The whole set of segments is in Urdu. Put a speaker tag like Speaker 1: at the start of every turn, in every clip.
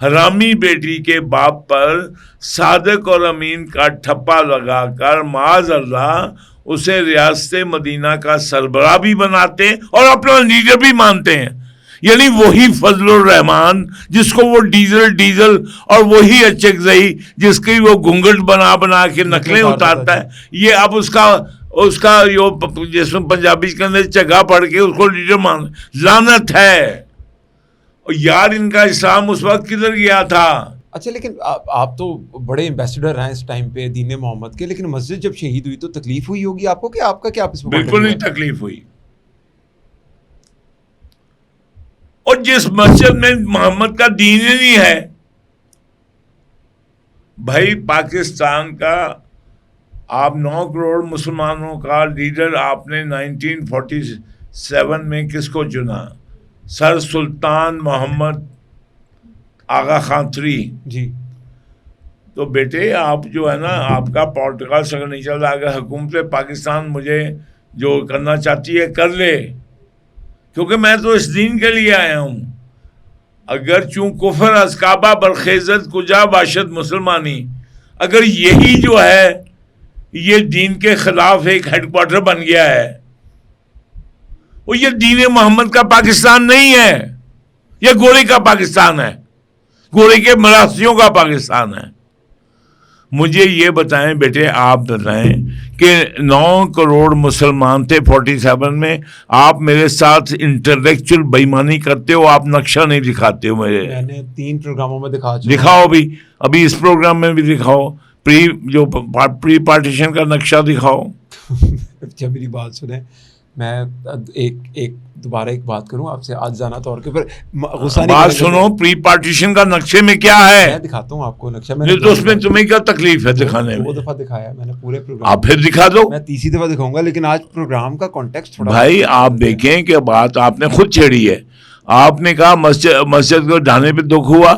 Speaker 1: حرامی بیٹی کے باپ پر صادق اور امین کا ٹھپا لگا کر معاذ اللہ اسے ریاست مدینہ کا سربراہ بھی بناتے اور اپنا لیڈر بھی مانتے ہیں. یعنی وہی فضل الرحمان جس کو وہ ڈیزل اور وہی اچکزئی جس کی وہ گھونگھٹ بنا کے نقلیں اتارتا ہے, یہ اب اس کا جس میں پنجابی کے اندر چگا پڑھ کے اس کو لیڈر مان. لعنت ہے یار ان کا اسلام اس وقت کدھر گیا تھا.
Speaker 2: اچھا لیکن آپ تو بڑے ایمبیسڈر ہیں اس ٹائم پہ دین محمد کے, لیکن مسجد جب شہید ہوئی تو تکلیف ہوئی ہوگی آپ کو کہ آپ کا کیا اس میں؟
Speaker 1: بالکل نہیں تکلیف ہوئی. اور جس مسجد میں محمد کا دین ہی نہیں ہے, بھائی پاکستان کا آپ 9 کروڑ مسلمانوں کا لیڈر آپ نے 1947 میں کس کو چنا؟ سر سلطان محمد آغا خان III.
Speaker 2: جی
Speaker 1: تو بیٹے آپ جو ہے نا, آپ کا پولیٹیکل اگر نہیں چل رہا, اگر حکومت پاکستان مجھے جو کرنا چاہتی ہے کر لے, کیونکہ میں تو اس دین کے لیے آیا ہوں. اگر چون کفر از کعبہ برخیزت کجا باشد مسلمانی, اگر یہی جو ہے یہ دین کے خلاف ایک ہیڈ کوارٹر بن گیا ہے, وہ یہ دین محمد کا پاکستان نہیں ہے, یہ گورے کا پاکستان ہے, گورے کے مراسیوں کا پاکستان ہے. مجھے یہ بتائیں بیٹے, آپ بتائیں کہ 9 کروڑ مسلمان تھے 47 میں, آپ میرے ساتھ انٹلیکچوئل بےایمانی کرتے ہو, آپ نقشہ نہیں دکھاتے ہو.
Speaker 2: میں نے 3 پروگراموں میں
Speaker 1: دکھاؤ بھی, ابھی اس پروگرام میں بھی دکھاؤ, پری پارٹیشن کا نقشہ دکھاؤ.
Speaker 2: اچھا میری بات سنیں, میں ایک دوبارہ ایک بات کروں آپ سے آج جانا طور کے,
Speaker 1: بات سنو, پری پارٹیشن کا نقشے میں کیا ہے؟
Speaker 2: میں دکھاتا ہوں آپ کو نقشہ.
Speaker 1: تو اس میں تمہیں کیا تکلیف ہے دکھانے میں؟
Speaker 2: 2 دفعہ دکھایا میں نے پورے پروگرام.
Speaker 1: آپ پھر دکھا دو.
Speaker 2: میں تیسری دفعہ دکھاؤں گا, لیکن آج پروگرام کا کانٹیکسٹ تھوڑا
Speaker 1: بھائی آپ دیکھیں کہ بات آپ نے خود چھیڑی ہے. آپ نے کہا مسجد کو ڈھانے پہ دکھ ہوا,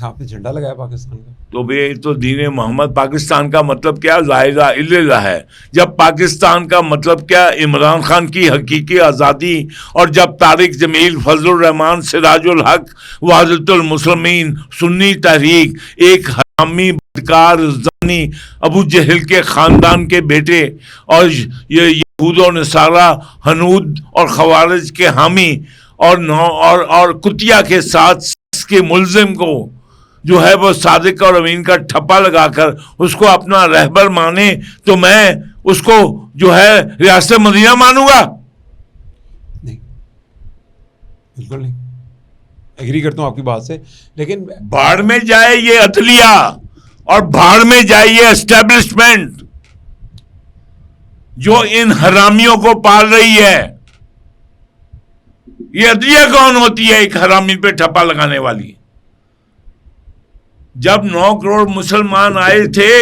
Speaker 2: آپ نے جھنڈا لگایا پاکستان کا.
Speaker 1: تو بھائی تو دین محمد پاکستان کا مطلب کیا؟ لا الہ الا اللہ ہے. جب پاکستان کا مطلب کیا؟ عمران خان کی حقیقی آزادی, اور جب طارق جمیل, فضل الرحمان, سراج الحق, وحدت المسلمین, سنی تحریک, ایک حرامی بدکار زانی ابو جہل کے خاندان کے بیٹے, اور یہ یہود و نصارہ, ہنود اور خوارج کے حامی, اور کتیا کے ساتھ کے ملزم کو جو ہے وہ صادق اور امین کا ٹھپا لگا کر اس کو اپنا رہبر مانے, تو میں اس کو جو ہے ریاست مدینہ مانوں گا؟
Speaker 2: نہیں, بالکل نہیں. ایگری کرتا ہوں آپ کی بات سے, لیکن
Speaker 1: بھاڑ میں جائے یہ عدلیہ, اور بھاڑ میں جائے یہ اسٹیبلشمنٹ جو ان حرامیوں کو پال رہی ہے. یہ عدلیہ کون ہوتی ہے ایک حرامی پہ ٹھپا لگانے والی؟ جب 9 کروڑ مسلمان آئے تھے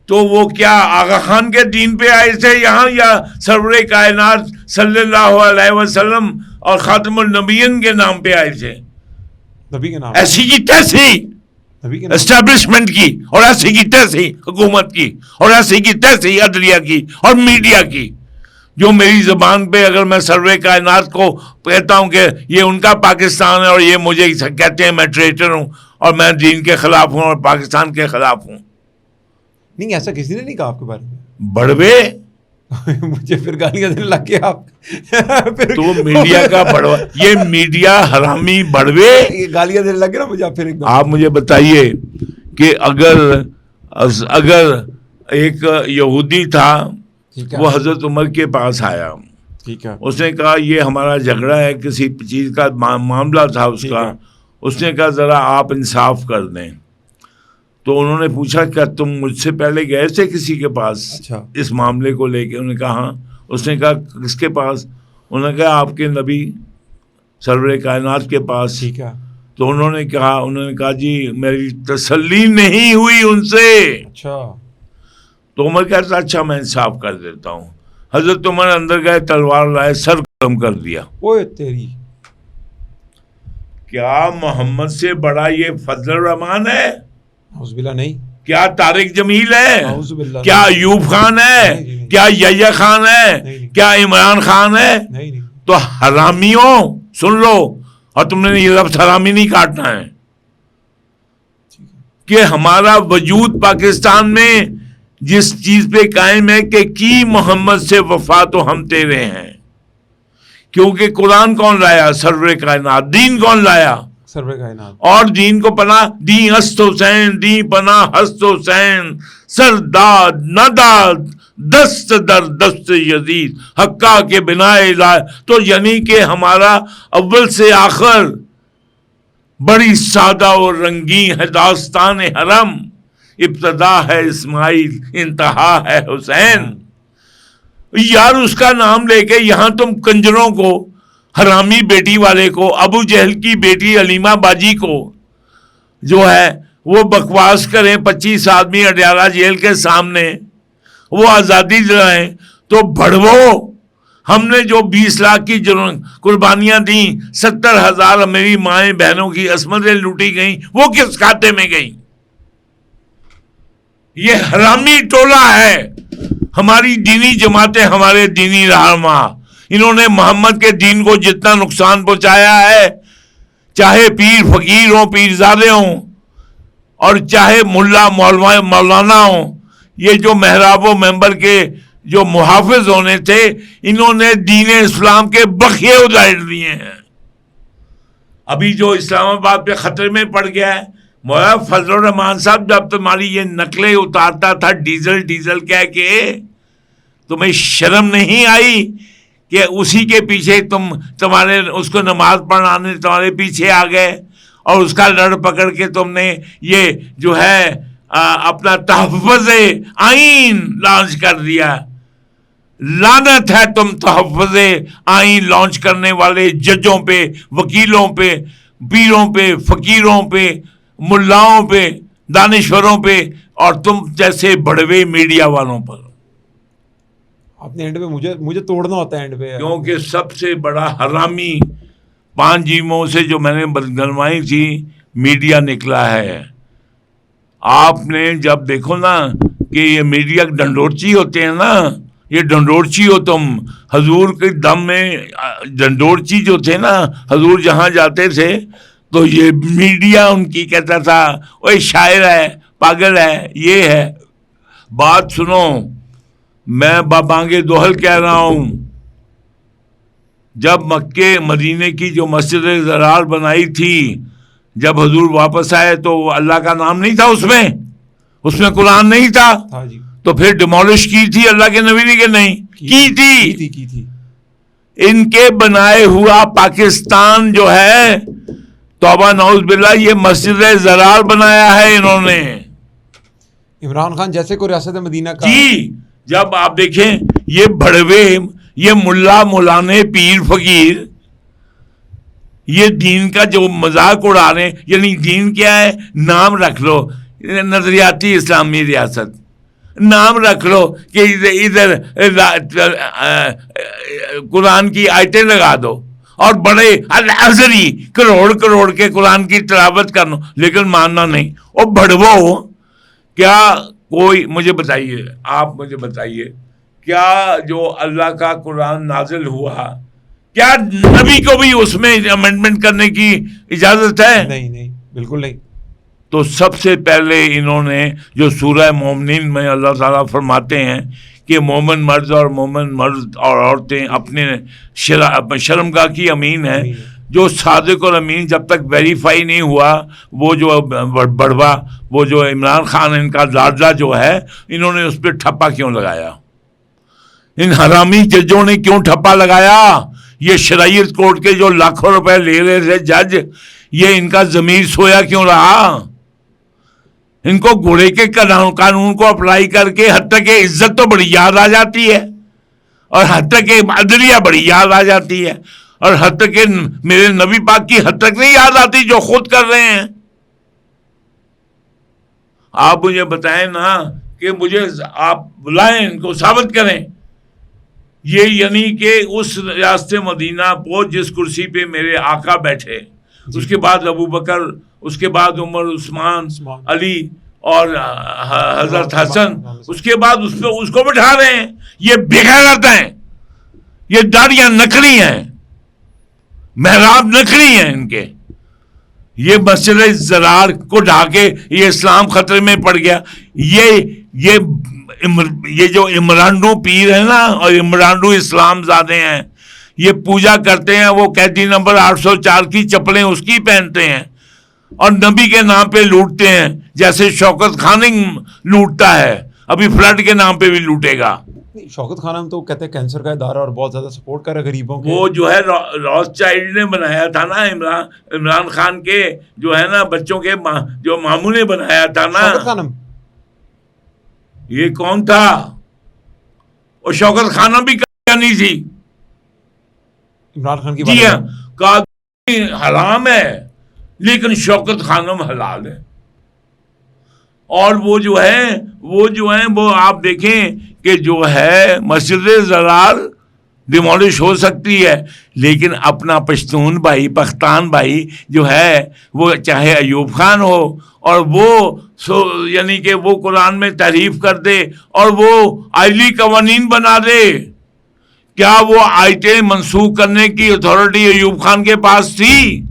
Speaker 1: تو وہ کیا آغا خان کے دین پہ آئے تھے یہاں, یا سرور کائنات صلی اللہ علیہ وسلم اور خاتم النبیین کے نام پہ آئے تھے؟
Speaker 2: نبی کے نام,
Speaker 1: ایسی کی تیسی اسٹیبلشمنٹ کی, اور ایسی کی تیسی حکومت کی, اور ایسی کی تیسی عدلیہ کی اور میڈیا کی. جو میری زبان پہ اگر میں سرور کائنات کو کہتا ہوں کہ یہ ان کا پاکستان ہے, اور یہ مجھے کہتے ہیں میں ٹریٹر ہوں, اور میں دین کے خلاف ہوں اور پاکستان کے خلاف ہوں.
Speaker 2: نہیں, ایسا کسی نے نہیں کہا آپ کے بارے میں.
Speaker 1: بڑوے
Speaker 2: مجھے پھر گالیاں دینے لگ گیا آپ.
Speaker 1: تو میڈیا کا بڑوا, یہ میڈیا حرامی بڑوے
Speaker 2: گالیاں دینے لگ گیا نا مجھے. آپ پھر
Speaker 1: آپ مجھے بتائیے کہ اگر ایک یہودی تھا, وہ حضرت عمر کے پاس آیا,
Speaker 2: ٹھیک ہے,
Speaker 1: اس نے کہا یہ ہمارا جھگڑا ہے, کسی چیز کا معاملہ تھا اس کا. اس نے کہا ذرا آپ انصاف کر دیں. تو انہوں نے پوچھا کیا تم مجھ سے پہلے گئے تھے کسی کے پاس اس معاملے کو لے کے؟ انہوں نے کہا ہاں. اس نے کہا کس کے پاس؟ انہوں نے کہا آپ کے نبی سرور کائنات کے پاس.
Speaker 2: ٹھیک ہے.
Speaker 1: تو انہوں نے کہا جی میری تسلی نہیں ہوئی ان سے.
Speaker 2: اچھا.
Speaker 1: تو عمر کہتا اچھا میں انصاف کر دیتا ہوں. حضرت عمر اندر گئے, تلوار لائے, سر ختم کر دیا.
Speaker 2: اوے تیری,
Speaker 1: کیا محمد سے بڑا یہ فضل الرحمان ہے؟
Speaker 2: اعوذ باللہ نہیں.
Speaker 1: کیا طارق جمیل ہے؟
Speaker 2: اعوذ باللہ.
Speaker 1: کیا ایوب خان ہے؟ کیا یحییٰ خان ہے؟ کیا عمران خان ہے؟
Speaker 2: نہیں.
Speaker 1: تو حرامیوں سن لو, اور تم نے یہ لفظ حرامی نہیں کاٹنا ہے کہ ہمارا وجود پاکستان میں جس چیز پہ قائم ہے کہ کی محمد سے وفا تو ہم تیرے ہیں. کیونکہ قرآن کون لایا؟ سرور کائنات. دین کون لایا؟ سرور کائنات. اور دین کو پناہ دی ہست حسین، دی پناہ ہست حسین، سرداد نداد دست در دست یزید حقا کے بنا الہ. تو یعنی کہ ہمارا اول سے آخر بڑی سادہ اور رنگین ہے داستان حرم. ابتدا ہے اسماعیل، انتہا ہے حسین. یار اس کا نام لے کے یہاں تم کنجروں کو، حرامی بیٹی والے کو، ابو جہل کی بیٹی علیمہ باجی کو جو ہے وہ بکواس کریں 25 آدمی اڈیالہ جیل کے سامنے، وہ آزادی دلائیں. تو بڑھو، ہم نے جو 20 لاکھ کی قربانیاں دیں، 70,000 میری مائیں بہنوں کی عصمتیں لوٹی گئیں، وہ کس کھاتے میں گئیں؟ یہ حرامی ٹولہ ہے. ہماری دینی جماعتیں، ہمارے دینی رہنما، انہوں نے محمد کے دین کو جتنا نقصان پہنچایا ہے، چاہے پیر فقیر ہوں، پیرزادے ہوں، اور چاہے ملا مولانا ہوں، یہ جو محراب و ممبر کے جو محافظ ہونے تھے، انہوں نے دین اسلام کے بخیے اجاڑ دیے ہیں. ابھی جو اسلام آباد پہ خطرے میں پڑ گیا ہے، مولانا فضل الرحمان صاحب جب تمہاری یہ نقلیں اتارتا تھا ڈیزل کہہ کے، تمہیں شرم نہیں آئی کہ اسی کے پیچھے تمہارے اس کو نماز پڑھانے تمہارے پیچھے آ گئے اور اس کا لڑ پکڑ کے تم نے یہ جو ہے اپنا تحفظ آئین لانچ کر دیا. لعنت ہے تم تحفظ آئین لانچ کرنے والے ججوں پہ، وکیلوں پہ، پیروں پہ، فقیروں پہ، ملاؤں پہ، دانشوروں پہ، اور تم جیسے بڑوے میڈیا والوں پر.
Speaker 2: آپ نے اینڈ پہ مجھے توڑنا ہوتا ہے اینڈ پہ،
Speaker 1: کیونکہ سب سے بڑا حرامی 5 جیموں سے جو میں نے گنوائی تھی میڈیا نکلا ہے. آپ نے جب دیکھو نا کہ یہ میڈیا ڈنڈورچی ہوتے ہیں نا، یہ ڈنڈورچی ہو تم. حضور کے دم میں ڈنڈورچی جو تھے نا، حضور جہاں جاتے تھے تو یہ میڈیا ان کی کہتا تھا وہ شاعر ہے، پاگل ہے، یہ ہے. بات سنو، میں بابانگے دوہل کہہ رہا ہوں، جب مکے مدینے کی جو مسجد زرار بنائی تھی، جب حضور واپس آئے تو اللہ کا نام نہیں تھا اس میں قرآن نہیں تھا. تو پھر ڈیمولش کی تھی اللہ کے نبی نے کہ نہیں کی تھی. ان کے بنائے ہوا پاکستان جو ہے، توبہ نعوذ باللہ، یہ مسجد زرار بنایا ہے انہوں نے.
Speaker 2: عمران خان جیسے کو ریاست مدینہ کا.
Speaker 1: جی، جب آپ دیکھیں یہ بڑوے، یہ ملا مولانے، پیر فقیر، یہ دین کا جو مذاق اڑا رہے ہیں. یعنی دین کیا ہے؟ نام رکھ لو، نظریاتی اسلامی ریاست، نام رکھ لو کہ ادھر قرآن کی آیتیں لگا دو اور بڑے الازری کروڑ کے قرآن کی تلاوت کرنا، لیکن ماننا نہیں. اور بڑھو، کیا کوئی مجھے بتائیے، آپ مجھے بتائیے، کیا جو اللہ کا قرآن نازل ہوا، کیا نبی کو بھی اس میں امینڈمنٹ کرنے کی اجازت ہے؟
Speaker 2: نہیں، بالکل نہیں.
Speaker 1: تو سب سے پہلے انہوں نے جو سورہ مومنین میں اللہ تعالیٰ فرماتے ہیں کہ مومن مرد اور عورتیں اپنے شرمگاہ کی امین ہیں. جو صادق اور امین جب تک ویریفائی نہیں ہوا، وہ جو بڑھوا، وہ جو عمران خان ان کا لاڈلا جو ہے، انہوں نے اس پہ ٹھپا کیوں لگایا؟ ان حرامی ججوں نے کیوں ٹھپا لگایا؟ یہ شرعیت کورٹ کے جو لاکھوں روپے لے رہے تھے جج، یہ ان کا ضمیر سویا کیوں رہا؟ ان کو گھوڑے کے قانون کو اپلائی کر کے حد تک کہ عزت تو بڑی یاد آ جاتی ہے، اور حد تک کہ عدلیہ بڑی یاد آ جاتی ہے، اور حد تک کہ میرے نبی پاک کی حد تک نہیں یاد آتی جو خود کر رہے ہیں. آپ مجھے بتائیں نا کہ مجھے آپ بلائیں، ان کو ثابت کریں. یہ یعنی کہ اس ریاست مدینہ کو جس کرسی پہ میرے آقا بیٹھے، اس کے بعد ابو بکر، اس کے بعد عمر، عثمان، علی اور حضرت حسن، اس کے بعد اس کو بٹھا رہے ہیں. یہ بے غیرت ہیں، یہ داڑیاں نکلی ہیں، محراب نکلی ہیں ان کے. یہ مسجد زرار کو ڈھاکے یہ اسلام خطرے میں پڑ گیا. یہ جو عمرانڈو پیر ہے نا اور عمرانڈو اسلام زادے ہیں, یہ پوجا کرتے ہیں, وہ قیدی نمبر 804 کی چپلیں اس کی پہنتے ہیں اور نبی کے نام پہ لوٹتے ہیں, جیسے شوکت خان لوٹتا ہے, ابھی فلڈ کے نام پہ بھی لوٹے گا.
Speaker 2: شوکت خان ہم تو کہتے ہیں کینسر کا ادارہ اور بہت زیادہ سپورٹ کر رہا ہے غریبوں کو.
Speaker 1: وہ جو ہے راس چائلڈ نے بنایا تھا نا, عمران خان کے جو ہے نا بچوں کے جو ماموں نے بنایا تھا نا.
Speaker 2: شوکت خانم
Speaker 1: یہ کون تھا؟ اور شوکت خانم بھی نہیں تھی.
Speaker 2: عمران خان کی
Speaker 1: جی ہاں, قادری حرام ہے لیکن شوکت خانم حلال ہے. اور وہ جو ہیں وہ آپ دیکھیں کہ جو ہے مسجد زرار ڈیمولش ہو سکتی ہے, لیکن اپنا پشتون بھائی پختان بھائی جو ہے وہ چاہے ایوب خان ہو اور وہ یعنی کہ وہ قرآن میں تحریف کر دے اور وہ آئلی قوانین بنا دے. کیا وہ آیتیں منسوخ کرنے کی اتھارٹی ایوب خان کے پاس تھی؟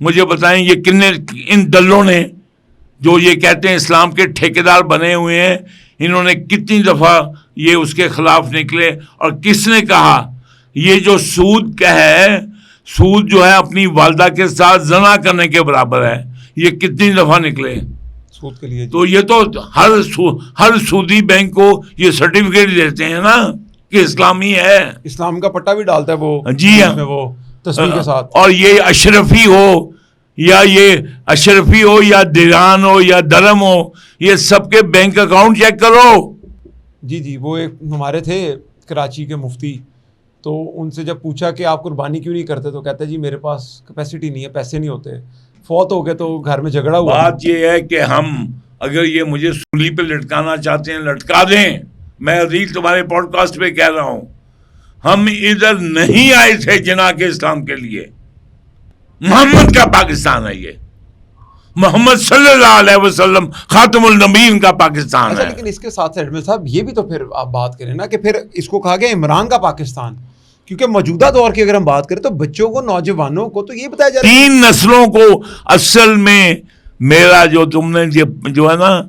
Speaker 1: مجھے بتائیں یہ کتنے ان دلوں نے جو یہ کہتے ہیں اسلام کے ٹھیکیدار بنے ہوئے ہیں, انہوں نے کتنی دفعہ یہ اس کے خلاف نکلے, اور کس نے کہا یہ جو سود کا ہے, سود جو ہے اپنی والدہ کے ساتھ زنا کرنے کے برابر ہے, یہ کتنی دفعہ نکلے
Speaker 2: سود کے لیے.
Speaker 1: تو یہ تو ہر سودی بینک کو یہ سرٹیفکیٹ دیتے ہیں نا کہ اسلامی ہے,
Speaker 2: اسلام کا پٹا بھی ڈالتا ہے وہ.
Speaker 1: جی ہاں,
Speaker 2: وہ تصویر کے ساتھ. اور
Speaker 1: یہ اشرفی ہو یا دیران ہو یا درم ہو, یہ سب کے بینک اکاؤنٹ چیک کرو.
Speaker 2: جی وہ ایک ہمارے تھے کراچی کے مفتی, تو ان سے جب پوچھا کہ آپ قربانی کیوں نہیں کرتے تو کہتے جی میرے پاس کیپیسٹی نہیں ہے, پیسے نہیں ہوتے, فوت ہو گئے تو گھر میں جھگڑا ہوا.
Speaker 1: بات یہ ہے کہ ہم اگر یہ مجھے سولی پہ لٹکانا چاہتے ہیں لٹکا دیں. میں عزیز تمہارے پوڈ کاسٹ پہ کہہ رہا ہوں, ہم ادھر نہیں آئے تھے جناح کے اسلام کے لیے. محمد کا پاکستان ہے یہ, محمد صلی اللہ علیہ وسلم خاتم النبیین کا پاکستان ہے.
Speaker 2: لیکن اس کے ساتھ ایڈمن صاحب یہ بھی تو پھر آپ بات کریں نا کہ پھر اس کو کہا گیا عمران کا پاکستان, کیونکہ موجودہ دور کی اگر ہم بات کریں تو بچوں کو نوجوانوں کو تو یہ بتایا جا رہا ہے
Speaker 1: 3 نسلوں کو. اصل میں میرا جو تم نے جو ہے نا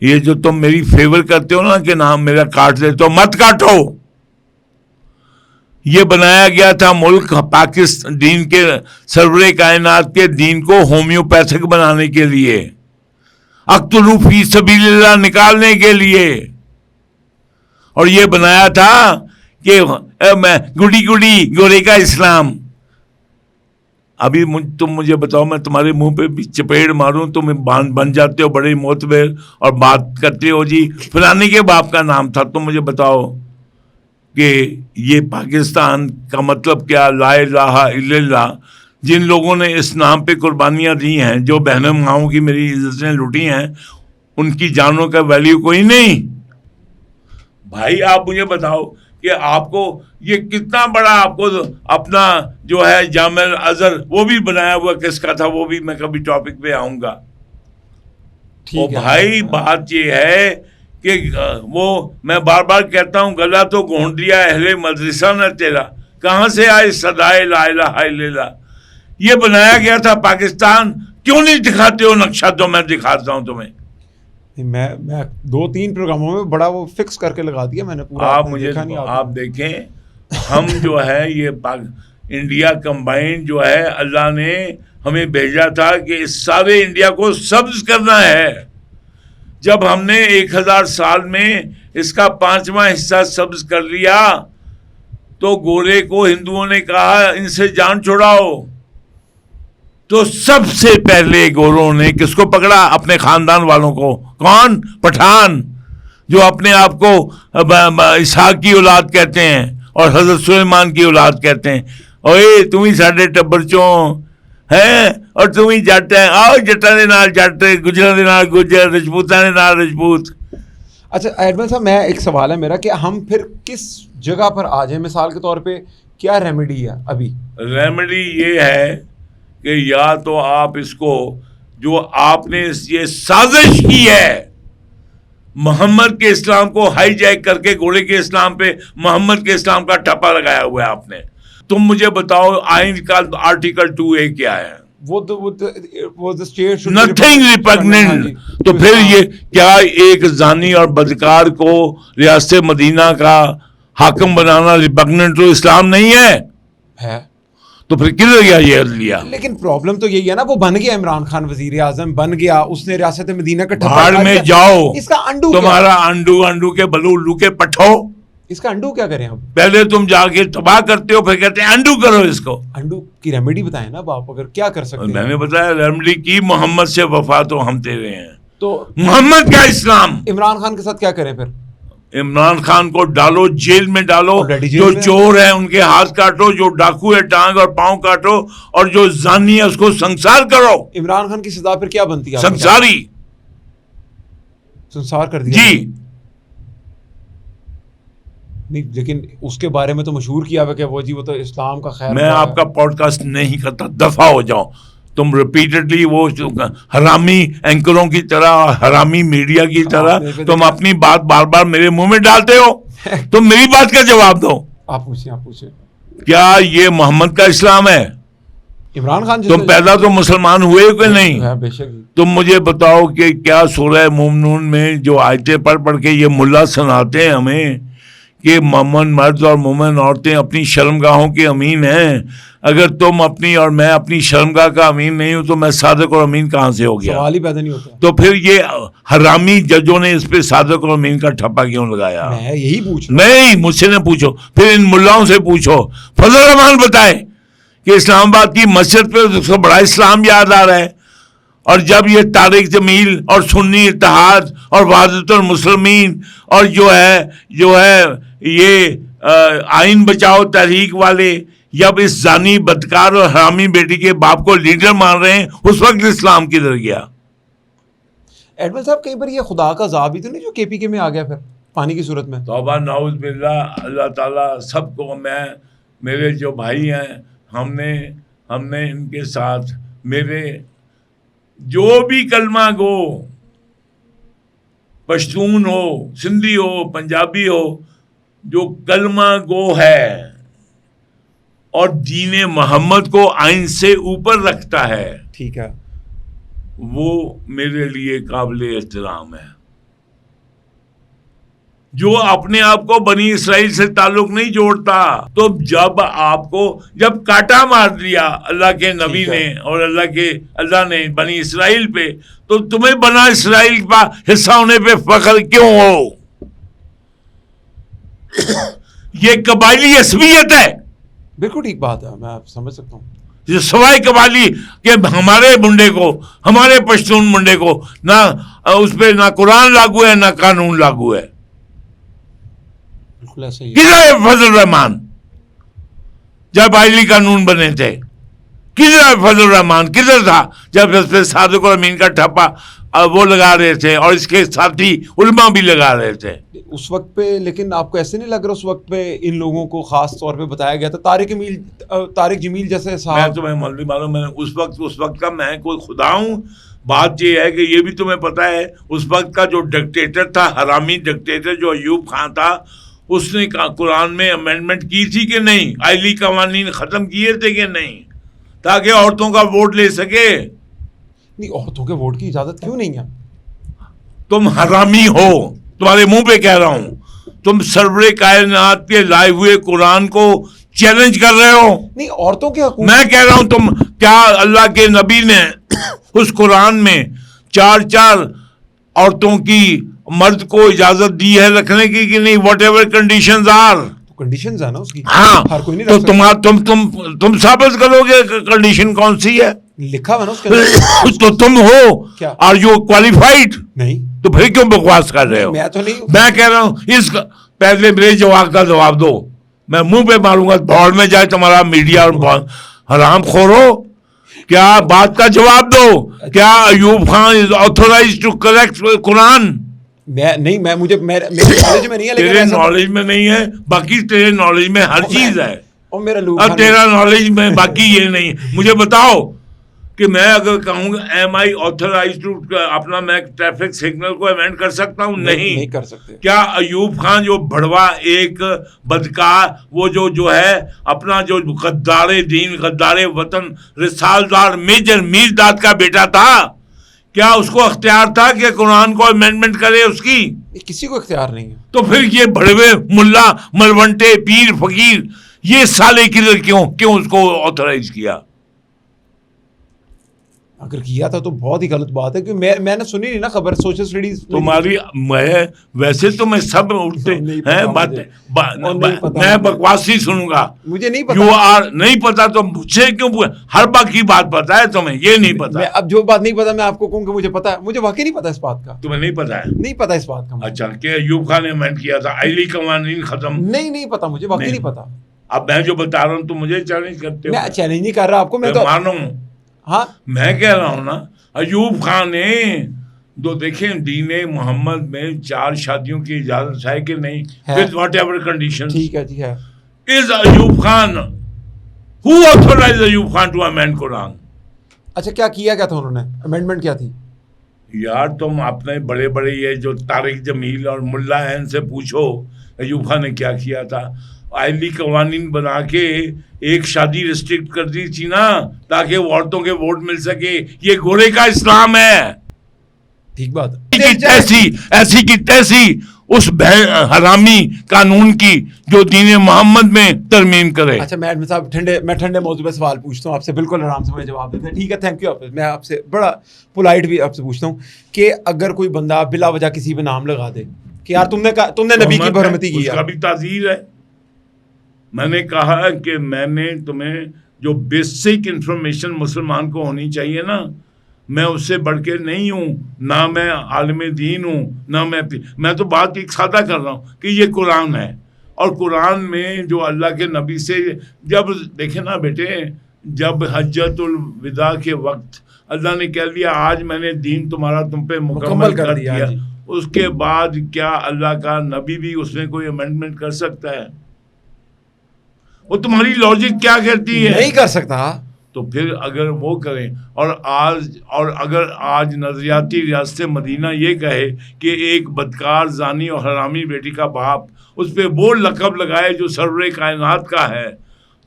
Speaker 1: یہ جو تم میری فیور کرتے ہو نا کہ نام میرا کاٹ دیتے ہو, مت کاٹو. یہ بنایا گیا تھا ملک پاکستان دین کے سرور کائنات کے دین کو ہومیوپیتھک بنانے کے لیے, اقتلوا فی سبیل اللہ نکالنے کے لیے. اور یہ بنایا تھا کہ گڈی گورے کا اسلام. ابھی تم مجھے بتاؤ, میں تمہارے منہ پہ بھی چپیڑ ماروں تم بن جاتے ہو بڑے معتبر اور بات کرتے ہو جی فلانے کے باپ کا نام تھا. تم مجھے بتاؤ کہ یہ پاکستان کا مطلب کیا؟ لا الہ الا اللہ. جن لوگوں نے اس نام پہ قربانیاں دی ہیں, جو بہنوں ماؤں کی میری عزتیں لوٹی ہیں, ان کی جانوں کا ویلیو کوئی نہیں. بھائی آپ مجھے بتاؤ کہ آپ کو یہ کتنا بڑا آپ کو اپنا جو ہے جامع الازہر وہ بھی بنایا ہوا کس کا تھا, وہ بھی میں کبھی ٹاپک پہ آؤں گا. تو بھائی بات یہ ہے کہ وہ میں بار بار کہتا ہوں گلا تو گھونٹ دیا اہل مدرسہ نے تیرا, کہاں سے آئے صدائے لا الہ الا اللہ. یہ بنایا گیا تھا پاکستان, کیوں نہیں دکھاتے ہو نقشہ؟ تو میں دکھاتا ہوں تمہیں.
Speaker 2: میں 2-3 پروگراموں میں بڑا وہ فکس کر کے لگا دیا میں نے پورا.
Speaker 1: آپ دیکھیں ہم جو ہے یہ انڈیا کمبائنڈ جو ہے اللہ نے ہمیں بھیجا تھا کہ اس سارے انڈیا کو سبز کرنا ہے. جب ہم نے 1000 سال میں اس کا 5واں حصہ سبز کر لیا تو گورے کو ہندوؤں نے کہا ان سے جان چھڑاؤ. تو سب سے پہلے گوروں نے کس کو پکڑا؟ اپنے خاندان والوں کو. کون؟ پٹھان, جو اپنے آپ کو اسحاق کی اولاد کہتے ہیں اور حضرت سلیمان کی اولاد کہتے ہیں. اوے تم ہی ساڈے ٹبر چوں ہیں اور تم ہی جٹ ہیں, آؤ جٹاں دے نال جٹ, گجراں دے نال گجر, رجپوتاں دے نال رجپوت.
Speaker 2: اچھا ایڈمن صاحب, میں ایک سوال ہے میرا کہ ہم پھر کس جگہ پر آ جائیں؟ مثال کے طور پہ کیا ریمیڈی ہے ابھی؟
Speaker 1: ریمیڈی یہ ہے کہ یا تو آپ اس کو جو آپ نے یہ سازش کی ہے محمد کے اسلام کو ہائی جیک کر کے گھوڑے کے اسلام پہ محمد کے اسلام کا ٹھپا لگایا ہوا ہے آپ نے, تم مجھے بتاؤ آئین کا آرٹیکل 2A کیا ہے؟ نتھنگ ریپگننٹ. تو پھر یہ کیا ایک زانی اور بدکار کو ریاست مدینہ کا حاکم بنانا ریپگننٹ تو اسلام نہیں ہے؟ تو پھر کدھر گیا یہ عدلیہ؟
Speaker 2: لیکن پرابلم تو یہی ہے نا، وہ بن گیا عمران خان وزیر اعظم بن گیا، اس نے ریاست مدینہ کا
Speaker 1: بھاڑ میں جاؤ،
Speaker 2: اس کا انڈو
Speaker 1: تمہارا انڈو کے بلو الو کے پٹھو،
Speaker 2: اس کا انڈو کیا کریں اب؟
Speaker 1: پہلے تم جا کے تباہ کرتے ہو، پھر کہتے ہیں انڈو کرو اس کو.
Speaker 2: انڈو کی ریمیڈی بتائیں نا باپ، اگر کیا کر سکتے ہیں؟
Speaker 1: میں نے بتایا ریمیڈی کی، محمد سے وفا تو ہم تیرے ہیں.
Speaker 2: تو
Speaker 1: محمد کا اسلام.
Speaker 2: عمران خان کے ساتھ کیا کریں پھر؟
Speaker 1: عمران خان کو ڈالو، جیل میں ڈالو، جو چور ہیں ان کے ہاتھ کاٹو، جو ڈاکو ہے ٹانگ اور پاؤں کاٹو، اور جو زانی ہے اس کو سنسار کرو.
Speaker 2: عمران خان کی سزا پھر کیا بنتی ہے؟
Speaker 1: سنساری.
Speaker 2: سنسار کر دیا
Speaker 1: جی.
Speaker 2: نہیں لیکن اس کے بارے میں تو مشہور کیا ہوا کہ وہ جی وہ تو اسلام کا خیر.
Speaker 1: میں آپ کا پوڈ کاسٹ نہیں کرتا، دفعہ ہو جاؤ. تم ریپیٹڈلی وہ حرامی اینکروں کی طرح، حرامی میڈیا کی طرح تم اپنی بات بار بار میرے منہ میں ڈالتے ہو. تم میری بات کا جواب دو.
Speaker 2: آپ پوچھیں
Speaker 1: کیا یہ محمد کا اسلام ہے؟
Speaker 2: عمران خان
Speaker 1: تم پیدا تو مسلمان ہوئے کہ نہیں؟
Speaker 2: بے شک.
Speaker 1: تم مجھے بتاؤ کہ کیا سورہ مومنون میں جو آیتیں پڑھ کے یہ ملا سناتے ہیں ہمیں کہ مومن مرد اور مومن عورتیں اپنی شرمگاہوں کے امین ہیں، اگر تم اپنی اور میں اپنی شرمگاہ کا امین نہیں ہوں تو میں صادق اور امین کہاں سے ہو گیا؟
Speaker 2: سوال ہی پیدا نہیں ہوتا.
Speaker 1: تو پھر یہ حرامی ججوں نے اس پہ صادق اور امین کا ٹھپا کیوں لگایا؟
Speaker 2: میں یہی پوچھ
Speaker 1: نہیں، مجھ سے نہ پوچھو، پھر ان ملاؤں سے پوچھو. فضل الرحمان بتائے کہ اسلام آباد کی مسجد پہ اس کو بڑا اسلام یاد آ رہا ہے، اور جب یہ طارق جمیل اور سنی اتحاد اور وحدت المسلمین اور جو ہے یہ آئین بچاؤ تحریک والے جب اس زانی بدکار اور حرامی بیٹی کے باپ کو لیڈر مان رہے ہیں، اس وقت اسلام کدھر گیا؟
Speaker 2: ایڈمن صاحب کئی بار یہ خدا کا عذاب ہی تو نہیں جو KPK میں آ گیا پھر پانی کی صورت میں؟
Speaker 1: توبہ نعوذ باللہ. اللہ تعالیٰ سب کو، میرے جو بھائی ہیں، ہم نے ان کے ساتھ، میرے جو بھی کلمہ گو، پشتون ہو، سندھی ہو، پنجابی ہو، جو کلمہ گو ہے اور دین محمد کو آئین سے اوپر رکھتا ہے،
Speaker 2: ٹھیک ہے،
Speaker 1: وہ میرے لیے قابل احترام ہے. جو اپنے آپ کو بنی اسرائیل سے تعلق نہیں جوڑتا، تو جب کاٹا مار دیا اللہ کے نبی نے اور اللہ نے بنی اسرائیل پہ، تو تمہیں بنا اسرائیل کا حصہ ہونے پہ فخر کیوں ہو؟ یہ قبائلی عصبیت ہے.
Speaker 2: بالکل ٹھیک بات ہے، میں سمجھ سکتا ہوں.
Speaker 1: یہ سوائے قبائلی کہ ہمارے منڈے کو، ہمارے پشتون منڈے کو نہ اس پہ نہ قرآن لاگو ہے نہ قانون لاگو ہے. کدھر ہے فضل الرحمان جب آئلی قانون بنے تھے؟ کدھر ہے فضل الرحمان؟ کدھر تھا جب اس پہ صادق اور امین کا ٹھپا وہ لگا رہے تھے اور اس کے ساتھی علماء بھی لگا رہے تھے
Speaker 2: اس وقت پہ؟ لیکن آپ کو ایسے نہیں لگ رہا اس وقت پہ ان لوگوں کو خاص طور پہ بتایا گیا تھا؟ طارق جمیل جیسے صاحب،
Speaker 1: میں تمہیں مولوی معلوم، میں اس وقت کا میں کوئی خدا ہوں؟ بات یہ ہے کہ یہ بھی تمہیں پتا ہے اس وقت کا جو ڈکٹیٹر تھا، حرامی ڈکٹیٹر جو ایوب خان تھا، اس نے قرآن میں امینڈمنٹ کی تھی کہ نہیں؟ آئلی قوانین ختم کیے تھے کہ نہیں، تاکہ عورتوں کا ووٹ لے سکے؟
Speaker 2: نہیں، عورتوں کے ووٹ کی اجازت کیوں نہیں ہے؟
Speaker 1: تم حرامی ہو، تمہارے منہ پہ کہہ رہا ہوں. تم سرور کائنات کے لائے ہوئے قرآن کو چیلنج کر رہے ہو.
Speaker 2: نہیں، عورتوں کے حقوق
Speaker 1: میں کہہ رہا ہوں، تم کیا اللہ کے نبی نے اس قرآن میں 4 عورتوں کی مرد کو اجازت دی ہے رکھنے کی کہ نہیں؟ Whatever conditions are,
Speaker 2: conditions ہیں نا اس کی.
Speaker 1: ہاں،
Speaker 2: ہر کوئی نہیں رکھ
Speaker 1: تو تم ثابت کرو گے کنڈیشن کون سی ہے؟
Speaker 2: لکھا ہوا نا اس کے اندر.
Speaker 1: تو تم ہو، آر یو کوالیفائڈ؟
Speaker 2: نہیں.
Speaker 1: تو پھر کیوں بکواس کر رہے ہو؟
Speaker 2: میں تو نہیں.
Speaker 1: میں کہہ رہا ہوں اس پہلے میرے جواب کا جواب دو. میں منہ پہ ماروں گا، دوڑ میں جائے تمہارا میڈیا اور حرام خورو. کیا بات کا جواب دو. کیا ایوب خان از آتھورائزڈ ٹو کریکٹ قرآن؟
Speaker 2: نہیں، میرے نالج میں نہیں ہے.
Speaker 1: تیرے نالج میں نہیں ہے، باقی تیرے نالج میں ہر چیز ہے.
Speaker 2: اور میرا
Speaker 1: اب تیرا نالج میں باقی یہ نہیں. مجھے بتاؤ کہ میں اگر کہوں گا ایم آئی آتھرائز ٹو اپنا میں ٹریفک سگنل کو امینڈ کر سکتا ہوں؟ نہیں
Speaker 2: کر سکتے.
Speaker 1: کیا ایوب خان جو بڑوا ایک بدکار وہ جو ہے اپنا جو غدار دین غدار وطن رسالدار میجر میر داد کا بیٹا تھا، کیا اس کو اختیار تھا کہ قرآن کو امینڈمنٹ کرے؟ اس کی
Speaker 2: کسی کو اختیار نہیں ہے.
Speaker 1: تو پھر یہ بڑوے ملا ملونٹے پیر فقیر یہ سالے کدھر کیوں اس کو آتھرائز کیا؟
Speaker 2: اگر کیا تھا تو بہت ہی غلط بات ہے، کہ میں نے سنی نہیں نا خبر. سوشل اسٹڈیز
Speaker 1: تمہاری ویسے تو میں سب اٹھتے ہیں میں بکواس ہی سنوں گا.
Speaker 2: مجھے نہیں پتا.
Speaker 1: یو آر نہیں پتا تو مجھے کیوں؟ ہر باقی بات پتا ہے تمہیں، یہ نہیں پتا.
Speaker 2: اب جو بات نہیں پتا میں آپ کو کہوں کہ مجھے پتا ہے، مجھے واقعی نہیں پتا اس بات کا.
Speaker 1: تمہیں نہیں پتا ہے؟
Speaker 2: نہیں پتا اس بات کا.
Speaker 1: اچھا کہ ایوب خان نے امینڈ کیا تھا، علی قوانین ختم؟
Speaker 2: نہیں پتا مجھے، واقعی نہیں پتا.
Speaker 1: اب میں جو بتا رہا ہوں تو مجھے چیلنج کرتے ہو.
Speaker 2: میں چیلنج نہیں کر رہا آپ کو، میں تو
Speaker 1: مانوں.
Speaker 2: ہاں
Speaker 1: میں کہہ رہا ہوں نا ایوب خان نے تو دیکھیں دین محمد میں 4 شادیوں کی اجازت ہے کہ نہیں؟ with whatever conditions.
Speaker 2: ٹھیک ہے جی ہے.
Speaker 1: Is Ayub Khan who authorized Ayub Khan to amend قرآن؟
Speaker 2: اچھا کیا تھا انہوں نے؟ امینڈمنٹ کیا تھی؟
Speaker 1: یار تم اپنے بڑے بڑے یہ جو طارق جمیل اور ملا عین سے پوچھو ایوب خان نے کیا کیا تھا. علی قوانین بنا کے ایک شادی ریسٹرکٹ کر دی تھی نا تاکہ وہ عورتوں کے ووٹ مل سکے. یہ گھوڑے کا اسلام ہے.
Speaker 2: ٹھیک بات.
Speaker 1: ایسی کی تیسی اس حرامی قانون کی جو دین محمد میں ترمیم کرے.
Speaker 2: اچھا میں صاحب میں ٹھنڈے موضوع پہ سوال پوچھتا ہوں آپ سے، بالکل آرام سے مجھے جواب دیتے ہیں. ٹھیک ہے تھینک یو. میں آپ سے بڑا پولائٹ بھی آپ سے پوچھتا ہوں کہ اگر کوئی بندہ بلا وجہ کسی پہ نام لگا دے کہ یار تم نے نبی کی برحمتی کی،
Speaker 1: اس کا بھی تعزیر ہے. میں نے کہا کہ میں نے تمہیں جو بیسک انفارمیشن مسلمان کو ہونی چاہیے نا، میں اس سے بڑھ کے نہیں ہوں، نہ میں عالم دین ہوں، نہ میں تو بات ایک سادہ کر رہا ہوں کہ یہ قرآن ہے. اور قرآن میں جو اللہ کے نبی سے جب دیکھیں نا بیٹے، جب حجت الوداع کے وقت اللہ نے کہہ دیا آج میں نے دین تمہارا تم پہ مکمل کر دیا، اس کے بعد کیا اللہ کا نبی بھی اس میں کوئی امینڈمنٹ کر سکتا ہے؟ وہ تمہاری لاجک کیا کہتی ہے؟
Speaker 2: نہیں کر سکتا.
Speaker 1: تو پھر اگر وہ کریں اور اگر آج نظریاتی ریاست مدینہ یہ کہے کہ ایک بدکار زانی اور حرامی بیٹی کا باپ اس پہ وہ لقب لگائے جو سرور کائنات کا ہے،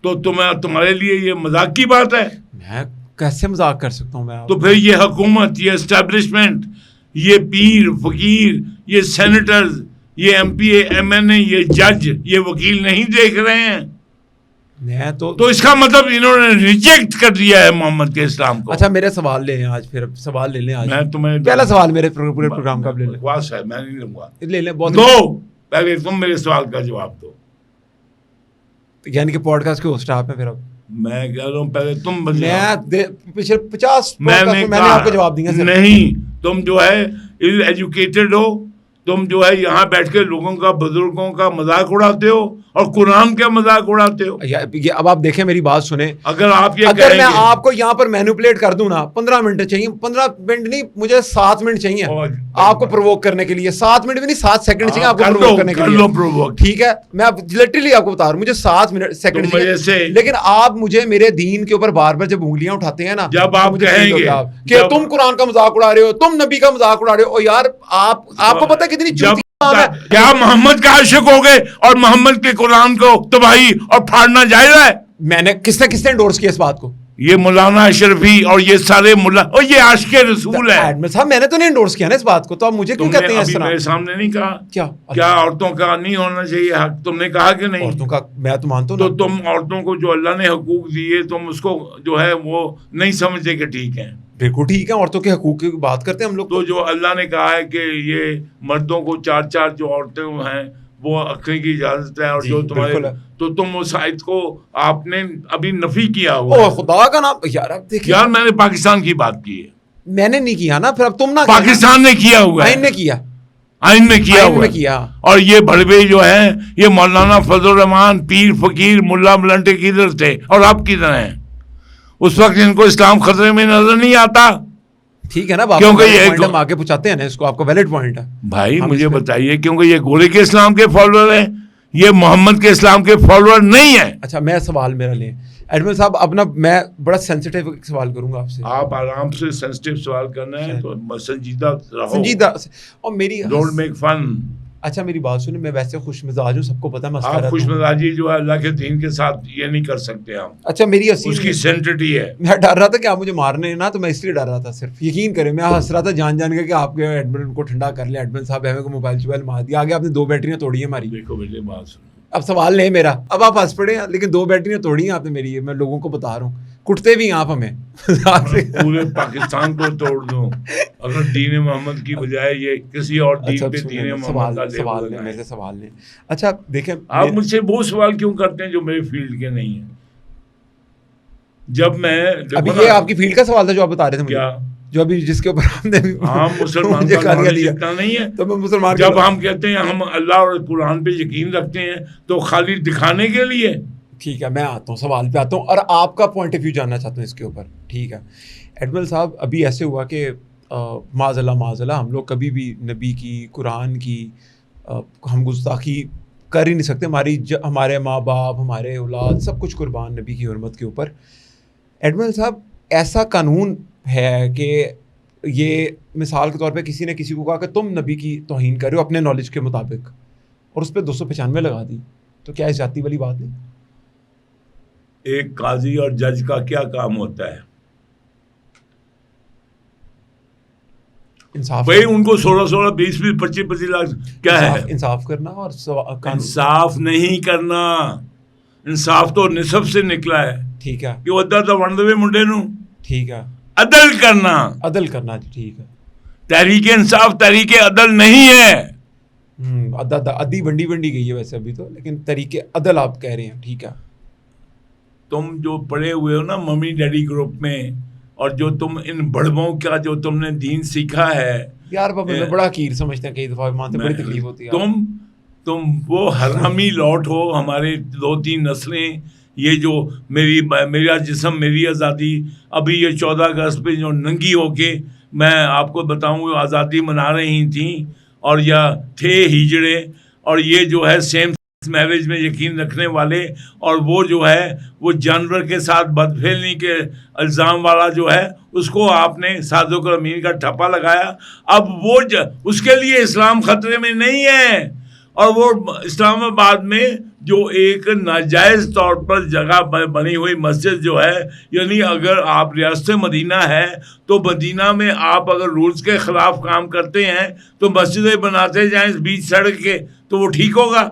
Speaker 1: تو تمہارے لیے یہ مذاق کی بات ہے؟
Speaker 2: میں کیسے مذاق کر سکتا ہوں میں؟
Speaker 1: تو پھر یہ حکومت، یہ اسٹیبلشمنٹ، یہ پیر فقیر، یہ سینیٹرز، یہ M P A M N A, یہ جج، یہ وکیل نہیں دیکھ رہے ہیں؟ تو اس کا مطلب انہوں نے ریجیکٹ کر دیا ہے محمد کے اسلام کو.
Speaker 2: اچھا میرے سوال لے لیں آج، پھر سوال لے لیں آج.
Speaker 1: میں تمہیں
Speaker 2: پہلا سوال میرے پورے پروگرام کا لے لیں.
Speaker 1: بکواس ہے، میں نہیں لوں گا.
Speaker 2: لے لیں. بہت
Speaker 1: پہلے تم میرے سوال کا جواب دو.
Speaker 2: یعنی کہ پوڈ کاسٹ کے ہوسٹ آپ ہیں پھر؟ اب
Speaker 1: میں کہہ رہا ہوں پہلے تم
Speaker 2: پچھلے 50 میں نے آپ کو جواب دیا.
Speaker 1: نہیں، تم جو ہے ان ایجوکیٹڈ ہو، تم جو ہے یہاں بیٹھ کے لوگوں کا بزرگوں کا مذاق اڑاتے ہو اور قرآن کا مذاق اڑاتے ہو.
Speaker 2: اب آپ دیکھیں میری بات سنیں.
Speaker 1: اگر
Speaker 2: میں آپ کو یہاں پر مینوپولیٹ کر دوں نا 15 منٹ چاہیے. 15 منٹ نہیں، مجھے 7 منٹ چاہیے آپ کو پرووک کرنے کے لیے. 7 منٹ بھی نہیں، 7 سیکنڈ چاہیے آپ کو پرووک کرنے کے لیے. ٹھیک ہے میں لٹرلی آپ کو بتا رہا ہوں، مجھے 7 سیکنڈ چاہیے. لیکن آپ مجھے میرے دین کے اوپر بار بار جب انگلیاں اٹھاتے ہیں نا،
Speaker 1: جب آپ کہیں گے
Speaker 2: کہ تم قرآن کا مذاق اڑا رہے ہو، تم نبی کا مذاق اڑا رہے ہو، یار آپ کو پتا کتنی
Speaker 1: کیا محمد کا عاشق ہو گئے اور محمد کے قرآن کو تباہی اور پھاڑنا جائز ہے؟
Speaker 2: میں نے کس نے انڈورس کیا اس بات کو؟
Speaker 1: یہ مولانا اشرفی اور یہ سارے ملا اور یہ عاشق رسول ہے.
Speaker 2: صاحب میں نے تو نہیں انڈورس کیا نا اس بات کو، تو آپ مجھے کیوں کہتے ہیں اس طرح؟
Speaker 1: میرے سامنے نہیں کہا
Speaker 2: کیا
Speaker 1: عورتوں کا نہیں ہونا چاہیے حق؟ تم نے کہا کہ نہیں
Speaker 2: عورتوں کا؟ میں تو مانتا ہوں.
Speaker 1: تو تم عورتوں کو جو اللہ نے حقوق دیے تم اس کو جو ہے وہ نہیں سمجھتے کہ ٹھیک ہے؟
Speaker 2: بالکل ٹھیک ہے، عورتوں کے حقوق کی بات کرتے ہیں ہم لوگ.
Speaker 1: تو جو اللہ نے کہا ہے کہ یہ مردوں کو 4 جو عورتیں ہیں وہ رکھنے کی اجازت ہے، اور جو تمہارے تو تم اس آیت کو آپ نے ابھی نفی کیا ہوا.
Speaker 2: او خدا کا نام یار، اب دیکھیں
Speaker 1: یار میں نے پاکستان کی بات کی ہے.
Speaker 2: میں نے نہیں کیا نا، پھر اب تم نہ.
Speaker 1: پاکستان نے کیا ہوا ہے،
Speaker 2: آئین نے کیا،
Speaker 1: آئین میں کیا. اور یہ بڑوے جو ہیں یہ مولانا فضل الرحمان، پیر فقیر ملا ملنٹے کدھر تھے اور اب کدھر ہیں؟ اس وقت ان کو اسلام خطرے میں نظر نہیں آتا.
Speaker 2: ٹھیک ہے نا،
Speaker 1: کیونکہ یہ
Speaker 2: ہم آگے پہنچاتے ہیں نا اس کو، آپ کا ویلڈ پوائنٹ ہے
Speaker 1: بھائی. مجھے بتائیے کیونکہ یہ گھوڑے کے اسلام کے فالوور ہیں، یہ محمد کے اسلام کے فالوور نہیں ہیں.
Speaker 2: اچھا میں سوال میرا لیں، ایڈمن صاحب اپنا میں بڑا سینسیٹیو سوال کروں گا آپ سے.
Speaker 1: آپ آرام سے سینسیٹیو سوال کرنا ہے تو سنجیدہ رہو,
Speaker 2: سنجیدہ. اور میری
Speaker 1: ڈونٹ میک فن.
Speaker 2: اچھا میری بات سنیں, میں ویسے خوش مزاج ہوں, سب کو پتا ہے.
Speaker 1: آپ خوش مزاجی جو ہے اللہ کے دین کے ساتھ یہ نہیں کر سکتے ہم.
Speaker 2: اچھا میری
Speaker 1: اس کی سینٹیٹی ہے.
Speaker 2: میں ڈر رہا تھا کہ آپ مجھے مارنے نا, تو میں اس لیے ڈر رہا تھا. صرف یقین کریں میں ہنس رہا تھا جان کے کہ آپ کے ایڈمن کو ٹھنڈا کر لیں. ایڈمن صاحب ہمیں کو موبائل مار دیا, آگے آپ نے 2 بیٹریاں توڑی ہیں ہماری.
Speaker 1: دیکھو بیٹے بات سنو,
Speaker 2: اب سوال نہیں میرا, اب آپ ہنس پڑے ہیں, لیکن 2 بیٹریاں توڑی ہیں آپ نے میری. میں لوگوں کو بتا رہا ہوں, کٹتے بھی ہیں آپ ہمیں.
Speaker 1: پورے پاکستان کو توڑ دوں اگر دین محمد کی بجائے یہ کسی اور دین پہ دین محمد کا
Speaker 2: سوال نہیں, میرے سوال نہیں. اچھا دیکھیں,
Speaker 1: آپ مجھ سے وہ سوال کیوں کرتے ہیں جو میرے فیلڈ کے نہیں ہیں. جب میں
Speaker 2: ابھی یہ آپ کی فیلڈ کا سوال تھا جو آپ بتا رہے تھے
Speaker 1: کیا,
Speaker 2: جو ابھی جس کے اوپر ہم نے
Speaker 1: مسلمان کا نالج اتنا نہیں ہے.
Speaker 2: تو میں مسلمان,
Speaker 1: جب ہم کہتے ہیں ہم اللہ اور قرآن پہ یقین رکھتے ہیں تو خالی دکھانے کے لیے.
Speaker 2: ٹھیک ہے میں آتا ہوں, سوال پہ آتا ہوں, اور آپ کا پوائنٹ آف ویو جاننا چاہتا ہوں اس کے اوپر. ٹھیک ہے ایڈمل صاحب, ابھی ایسے ہوا کہ معاذ اللہ ہم لوگ کبھی بھی نبی کی, قرآن کی ہم گستاخی کر ہی نہیں سکتے. ہمارے ماں باپ, ہمارے اولاد, سب کچھ قربان نبی کی حرمت کے اوپر. ایڈمل صاحب ایسا قانون ہے کہ یہ مثال کے طور پہ کسی نے کسی کو کہا کہ تم نبی کی توہین کر رہے ہو اپنے نالج کے مطابق, اور اس پہ 295 لگا دی, تو کیا اس جاتی والی بات نہیں؟
Speaker 1: ایک قاضی اور جج کا کیا کام ہوتا ہے
Speaker 2: انصاف,
Speaker 1: بھائی ان کو 16 20 25 لاکھ کیا ہے
Speaker 2: انصاف کرنا. اور
Speaker 1: انصاف نہیں کرنا, انصاف تو نصب سے نکلا ہے.
Speaker 2: ٹھیک ہے
Speaker 1: کہ ادھر تو ون دے منڈے نو.
Speaker 2: ٹھیک ہے
Speaker 1: عدل کرنا,
Speaker 2: عدل کرنا. ٹھیک ہے
Speaker 1: تحریک انصاف تحریک عدل نہیں ہے.
Speaker 2: ادھی بنڈی گئی ہے ویسے ابھی تو, لیکن طریقے عدل آپ کہہ رہے ہیں. ٹھیک ہے
Speaker 1: تم جو پڑھے ہوئے ہو نا ممی ڈیڈی گروپ میں, اور جو تم ان بڑبوں کا جو تم نے دین سیکھا ہے
Speaker 2: یار, بڑا حقیر سمجھتے ہیں کئی دفعہ, مانتے بڑی تکلیف ہوتی ہے.
Speaker 1: تم وہ حرامی لوٹ ہو. ہمارے 2-3 نسلیں یہ جو میرا جسم میری آزادی, ابھی یہ 14 اگست پہ جو ننگی ہو کے میں آپ کو بتاؤں آزادی منا رہی تھیں, اور یا تھے ہجڑے, اور یہ جو ہے سیم میرج میں یقین رکھنے والے, اور وہ جو ہے وہ جانور کے ساتھ بدفعلی کے الزام والا جو ہے اس کو آپ نے صادق امین کا ٹھپا لگایا. اب وہ اس کے لیے اسلام خطرے میں نہیں ہے. اور وہ اسلام آباد میں جو ایک ناجائز طور پر جگہ بنی ہوئی مسجد جو ہے, یعنی اگر آپ ریاست مدینہ ہے تو مدینہ میں آپ اگر رولز کے خلاف کام کرتے ہیں تو مسجدیں بناتے جائیں بیچ سڑک کے, تو وہ ٹھیک ہوگا.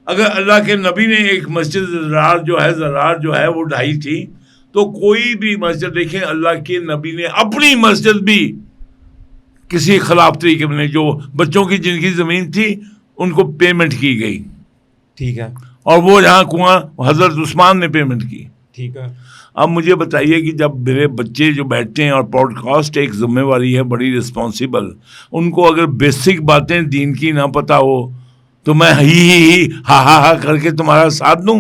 Speaker 1: اگر اللہ کے نبی نے ایک مسجد زرار جو ہے وہ ڈھائی تھی, تو کوئی بھی مسجد دیکھیں اللہ کے نبی نے اپنی مسجد بھی کسی خلاف طریقے میں, جو بچوں کی جن کی زمین تھی ان کو پیمنٹ کی گئی.
Speaker 2: ٹھیک ہے,
Speaker 1: اور وہ جہاں کنواں حضرت عثمان نے پیمنٹ کی.
Speaker 2: ٹھیک ہے.
Speaker 1: اب مجھے بتائیے کہ جب میرے بچے جو بیٹھتے ہیں, اور پوڈ کاسٹ ایک ذمہ واری ہے بڑی رسپانسیبل, ان کو اگر بیسک باتیں دین کی نہ پتہ ہو تو میں ہی ہا کر کے تمہارا ساتھ دوں.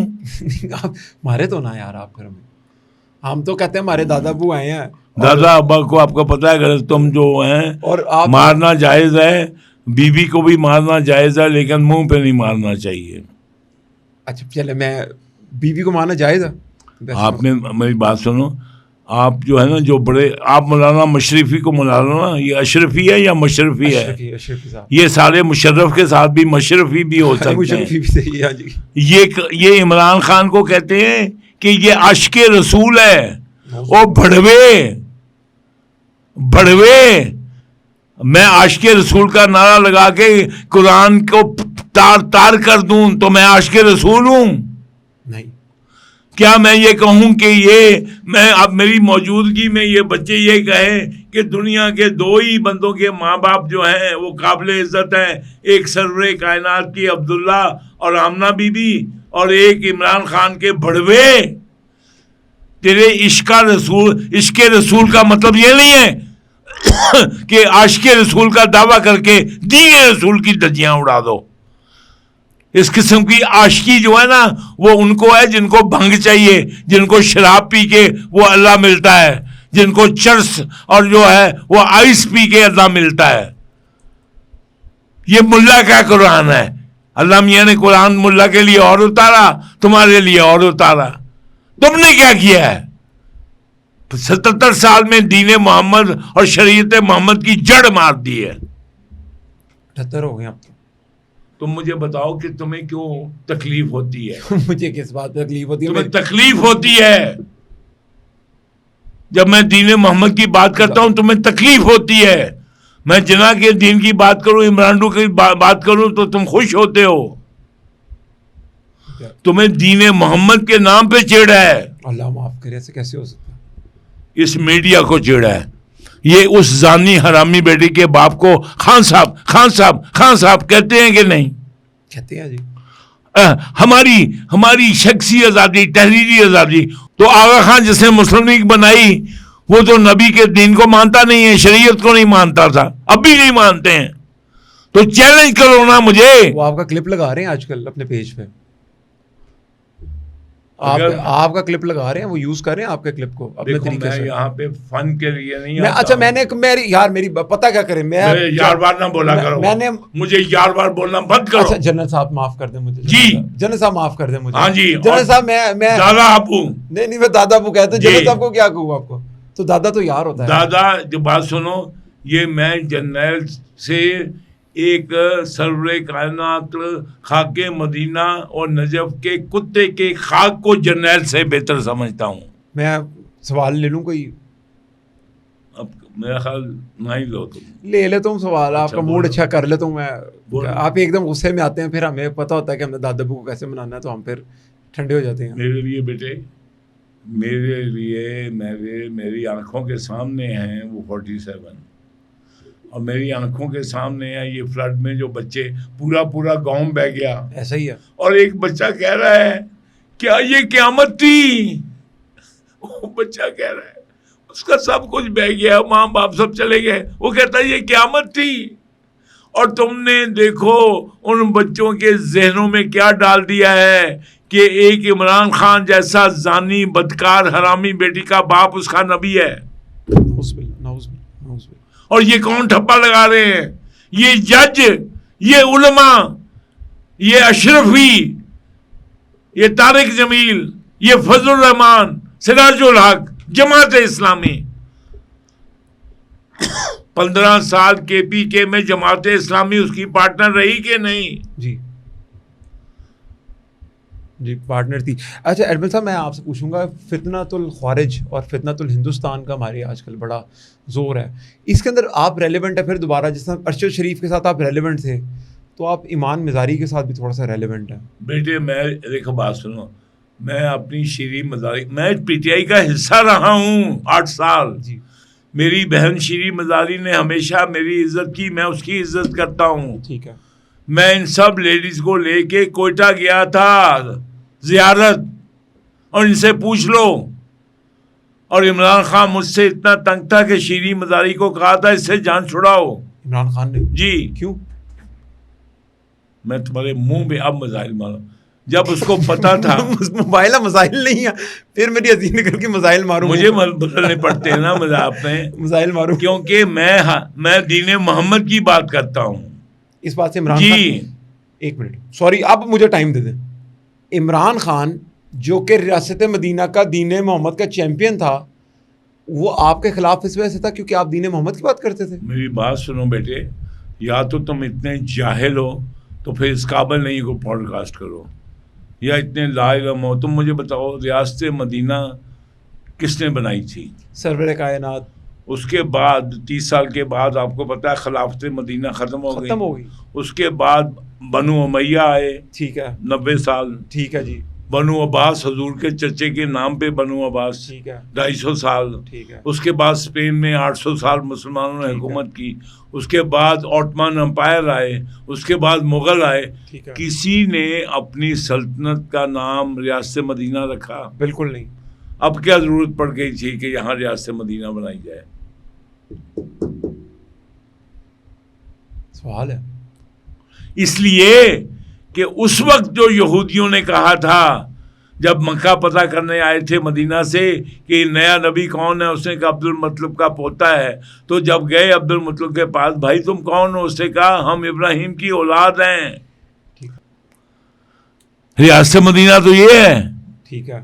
Speaker 2: مارے تو نہ یار آپ گھر میں, ہم تو کہتے ہیں ہمارے دادا ابو آئے ہیں,
Speaker 1: دادا ابا کو آپ کا پتہ ہے اگر تم جو ہیں
Speaker 2: اور
Speaker 1: مارنا جائز ہے, بیوی کو بھی مارنا جائز ہے, لیکن منہ پہ نہیں مارنا چاہیے.
Speaker 2: اچھا چلے, میں بیوی کو مارنا جائز ہے.
Speaker 1: آپ نے میری بات سنو, آپ جو ہے نا جو بڑے, آپ مولانا مشرفی کو مولانا, یہ اشرفی ہے یا مشرفی ہے؟ یہ سارے مشرف کے ساتھ بھی مشرفی بھی ہو سکتے ہیں. یہ عمران خان کو کہتے ہیں کہ یہ عشق رسول ہے. وہ بڑوے میں عاشق رسول کا نعرہ لگا کے قرآن کو تار کر دوں تو میں عاشق رسول ہوں؟
Speaker 2: نہیں.
Speaker 1: کیا میں یہ کہوں کہ میں اب میری موجودگی میں یہ بچے یہ کہیں کہ دنیا کے 2 ہی بندوں کے ماں باپ جو ہیں وہ قابل عزت ہیں, ایک سرور کائنات کی عبداللہ اور آمنہ بی بی, اور ایک عمران خان کے بڑوے. تیرے عشق رسول کا مطلب یہ نہیں ہے کہ عاشق رسول کا دعویٰ کر کے دین رسول کی دھجیاں اڑا دو. اس قسم کی عاشقی جو ہے نا وہ ان کو ہے جن کو بھنگ چاہیے, جن کو شراب پی کے وہ اللہ ملتا ہے, جن کو چرس اور جو ہے وہ آئس پی کے اللہ ملتا ہے. یہ ملا کا قرآن ہے. اللہ میاں نے قرآن ملا کے لیے اور اتارا, تمہارے لیے اور اتارا. تم نے کیا کیا ہے؟ 77 سال میں دین محمد اور شریعت محمد کی جڑ مار دی ہے.
Speaker 2: 78 ہو گئے اب تو.
Speaker 1: تم مجھے بتاؤ کہ تمہیں کیوں تکلیف ہوتی ہے؟
Speaker 2: مجھے کس بات پہ تکلیف ہوتی ہے؟
Speaker 1: تمہیں تکلیف ہوتی ہے جب میں دین محمد کی بات کرتا ہوں، تمہیں تکلیف ہوتی ہے. میں جناح کے دین کی بات کروں، عمران کی بات کروں تو تم خوش ہوتے ہو. تمہیں دین محمد کے نام پہ چیڑا ہے.
Speaker 2: اللہ معاف کرے، ایسے کیسے ہو سکتا ہے؟
Speaker 1: اس میڈیا کو چیڑا ہے. یہ اس زانی حرامی بیٹی کے باپ کو خان صاحب خان صاحب خان صاحب کہتے ہیں کہ نہیں؟
Speaker 2: کہتے ہیں جی.
Speaker 1: ہماری شخصی آزادی، تحریری آزادی. تو آغا خان جس نے مسلم لیگ بنائی وہ تو نبی کے دین کو مانتا نہیں ہے، شریعت کو نہیں مانتا تھا، اب بھی نہیں مانتے ہیں. تو چیلنج کرو نا مجھے.
Speaker 2: وہ آپ کا کلپ لگا رہے ہیں آج کل اپنے پیج پہ، آپ کا کلپ لگا رہے ہیں، وہ یوز کر رہے ہیں آپ کے کلپ کو اپنے طریقے سے.
Speaker 1: یہاں پہ فن کے لیے نہیں آتا.
Speaker 2: اچھا میں نے میری پتہ کیا کریں، میں
Speaker 1: یار بار نہ بولا کرو.
Speaker 2: میں نے
Speaker 1: مجھے یار بار بولنا بند کرو.
Speaker 2: اچھا جنرل صاحب معاف کر دیں مجھے.
Speaker 1: جی
Speaker 2: جنرل صاحب معاف کر دیں مجھے.
Speaker 1: ہاں جی.
Speaker 2: جنرل صاحب میں
Speaker 1: دادا ابو
Speaker 2: نہیں میں دادا ابو کہتے ہیں. جنرل صاحب کو کیا کہوں آپ کو؟ تو دادا تو یار ہوتا ہے.
Speaker 1: دادا جو بات سنو، یہ میں جنرل سے ایک سرور کائنات خاک مدینہ اور نجف کے کتے کے خاک کو جرنیل سے بہتر سمجھتا ہوں.
Speaker 2: میں سوال لے لوں کوئی؟
Speaker 1: اب میرا خیال نہ ہی لو تم.
Speaker 2: لے لیتا ہوں سوال. آپ کا موڈ اچھا کر لیتا ہوں میں. آپ ایک دم غصے میں آتے ہیں، پھر ہمیں پتہ ہوتا ہے کہ ہم نے دادا ابو کو کیسے منانا ہے، تو ہم پھر ٹھنڈے ہو جاتے ہیں.
Speaker 1: میرے لیے بیٹے، میرے لیے میری آنکھوں کے سامنے ہیں وہ 47، اور میری آنکھوں کے سامنے ہے یہ فلڈ میں جو بچے پورا گاؤں بہ گیا.
Speaker 2: ایسا ہی ہے. اور
Speaker 1: ایک بچہ کہہ رہا ہے کیا یہ قیامت تھی؟ وہ بچہ کہہ رہا ہے اس کا سب کچھ بہ گیا، ماں باپ سب چلے گئے، وہ کہتا ہے یہ قیامت تھی. اور تم نے دیکھو ان بچوں کے ذہنوں میں کیا ڈال دیا ہے کہ ایک عمران خان جیسا زانی بدکار حرامی بیٹی کا باپ اس کا نبی ہے. اور یہ کون ٹھپا لگا رہے ہیں؟ یہ جج، یہ علماء، یہ اشرفی، یہ طارق جمیل، یہ فضل الرحمان، سراج الحق، جماعت اسلامی. 15 سال کے پی کے میں جماعت اسلامی اس کی پارٹنر رہی کہ نہیں؟
Speaker 2: جی پارٹنر تھی. اچھا ایڈمن صاحب میں آپ سے پوچھوں گا، فتنۃ الخوارج اور فتنۃ الہندوستان کا ہمارے آج کل بڑا زور ہے، اس کے اندر آپ ریلیونٹ ہے پھر دوبارہ؟ جس طرح ارشد شریف کے ساتھ آپ ریلیونٹ تھے، تو آپ ایمان مزاری کے ساتھ بھی تھوڑا سا ریلیونٹ ہے.
Speaker 1: بیٹے میں دیکھو بات سنو، میں اپنی شیریں مزاری، میں پی ٹی آئی کا حصہ رہا ہوں 8 سال.
Speaker 2: جی.
Speaker 1: میری بہن شیریں مزاری نے ہمیشہ میری عزت کی، میں اس کی عزت کرتا ہوں.
Speaker 2: ٹھیک ہے.
Speaker 1: میں ان سب لیڈیز کو لے کے کوئٹہ گیا تھا زیارت، اور ان سے پوچھ لو. اور عمران خان مجھ سے اتنا تنگ تھا کہ شیریں مزاری کو کہا تھا اس سے جان چھڑاؤ.
Speaker 2: عمران خان نے؟
Speaker 1: جی.
Speaker 2: کیوں؟
Speaker 1: میں تمہارے منہ پہ اب مزائل ماروں. جب اس کو پتا تھا
Speaker 2: موبائل مسائل نہیں ہے، پھر میری عظیم نکل کے مسائل ماروں.
Speaker 1: مجھے بدلنے پڑتے ہیں نا مذاق میں،
Speaker 2: مسائل ماروں،
Speaker 1: کیونکہ میں دین محمد کی بات کرتا ہوں.
Speaker 2: اس بات سے عمران
Speaker 1: جی
Speaker 2: خان، ایک منٹ سوری اب مجھے ٹائم دے دیں. عمران خان جو کہ ریاست مدینہ کا دین محمد کا چیمپئن تھا، وہ آپ کے خلاف اس وجہ سے تھا کیونکہ آپ دین محمد کی بات کرتے تھے.
Speaker 1: میری بات سنو بیٹے، یا تو تم اتنے جاہل ہو تو پھر اس قابل نہیں کو پوڈ کاسٹ کرو، یا اتنے لا علم ہو. تم مجھے بتاؤ ریاست مدینہ کس نے بنائی تھی؟ سرور
Speaker 2: کائنات.
Speaker 1: اس کے بعد 30 سال کے بعد آپ کو پتا ہے خلافت مدینہ ختم ہو گئی. اس کے بعد بنو امیہ آئے.
Speaker 2: ٹھیک ہے.
Speaker 1: 90 سال.
Speaker 2: ٹھیک ہے جی.
Speaker 1: بنو عباس، حضور کے چچے کے نام پہ بنو عباس.
Speaker 2: ٹھیک ہے.
Speaker 1: 250 سال.
Speaker 2: ٹھیک ہے.
Speaker 1: اس کے بعد اسپین میں 800 سال مسلمانوں نے حکومت کی. اس کے بعد آٹمان امپائر آئے. اس کے بعد مغل آئے. کسی نے اپنی سلطنت کا نام ریاست مدینہ رکھا؟
Speaker 2: بالکل نہیں.
Speaker 1: اب کیا ضرورت پڑ گئی تھی کہ یہاں ریاست مدینہ بنائی جائے؟
Speaker 2: سوال ہے.
Speaker 1: اس لیے کہ اس وقت جو یہودیوں نے کہا تھا جب مکہ پتہ کرنے آئے تھے مدینہ سے کہ نیا نبی کون ہے، اس نے کہا عبد المطلب کا پوتا ہے. تو جب گئے عبد المطلب کے پاس، بھائی تم کون ہو؟ اس نے کہا ہم ابراہیم کی اولاد ہیں. ریاست مدینہ تو یہ ہے.
Speaker 2: ٹھیک ہے.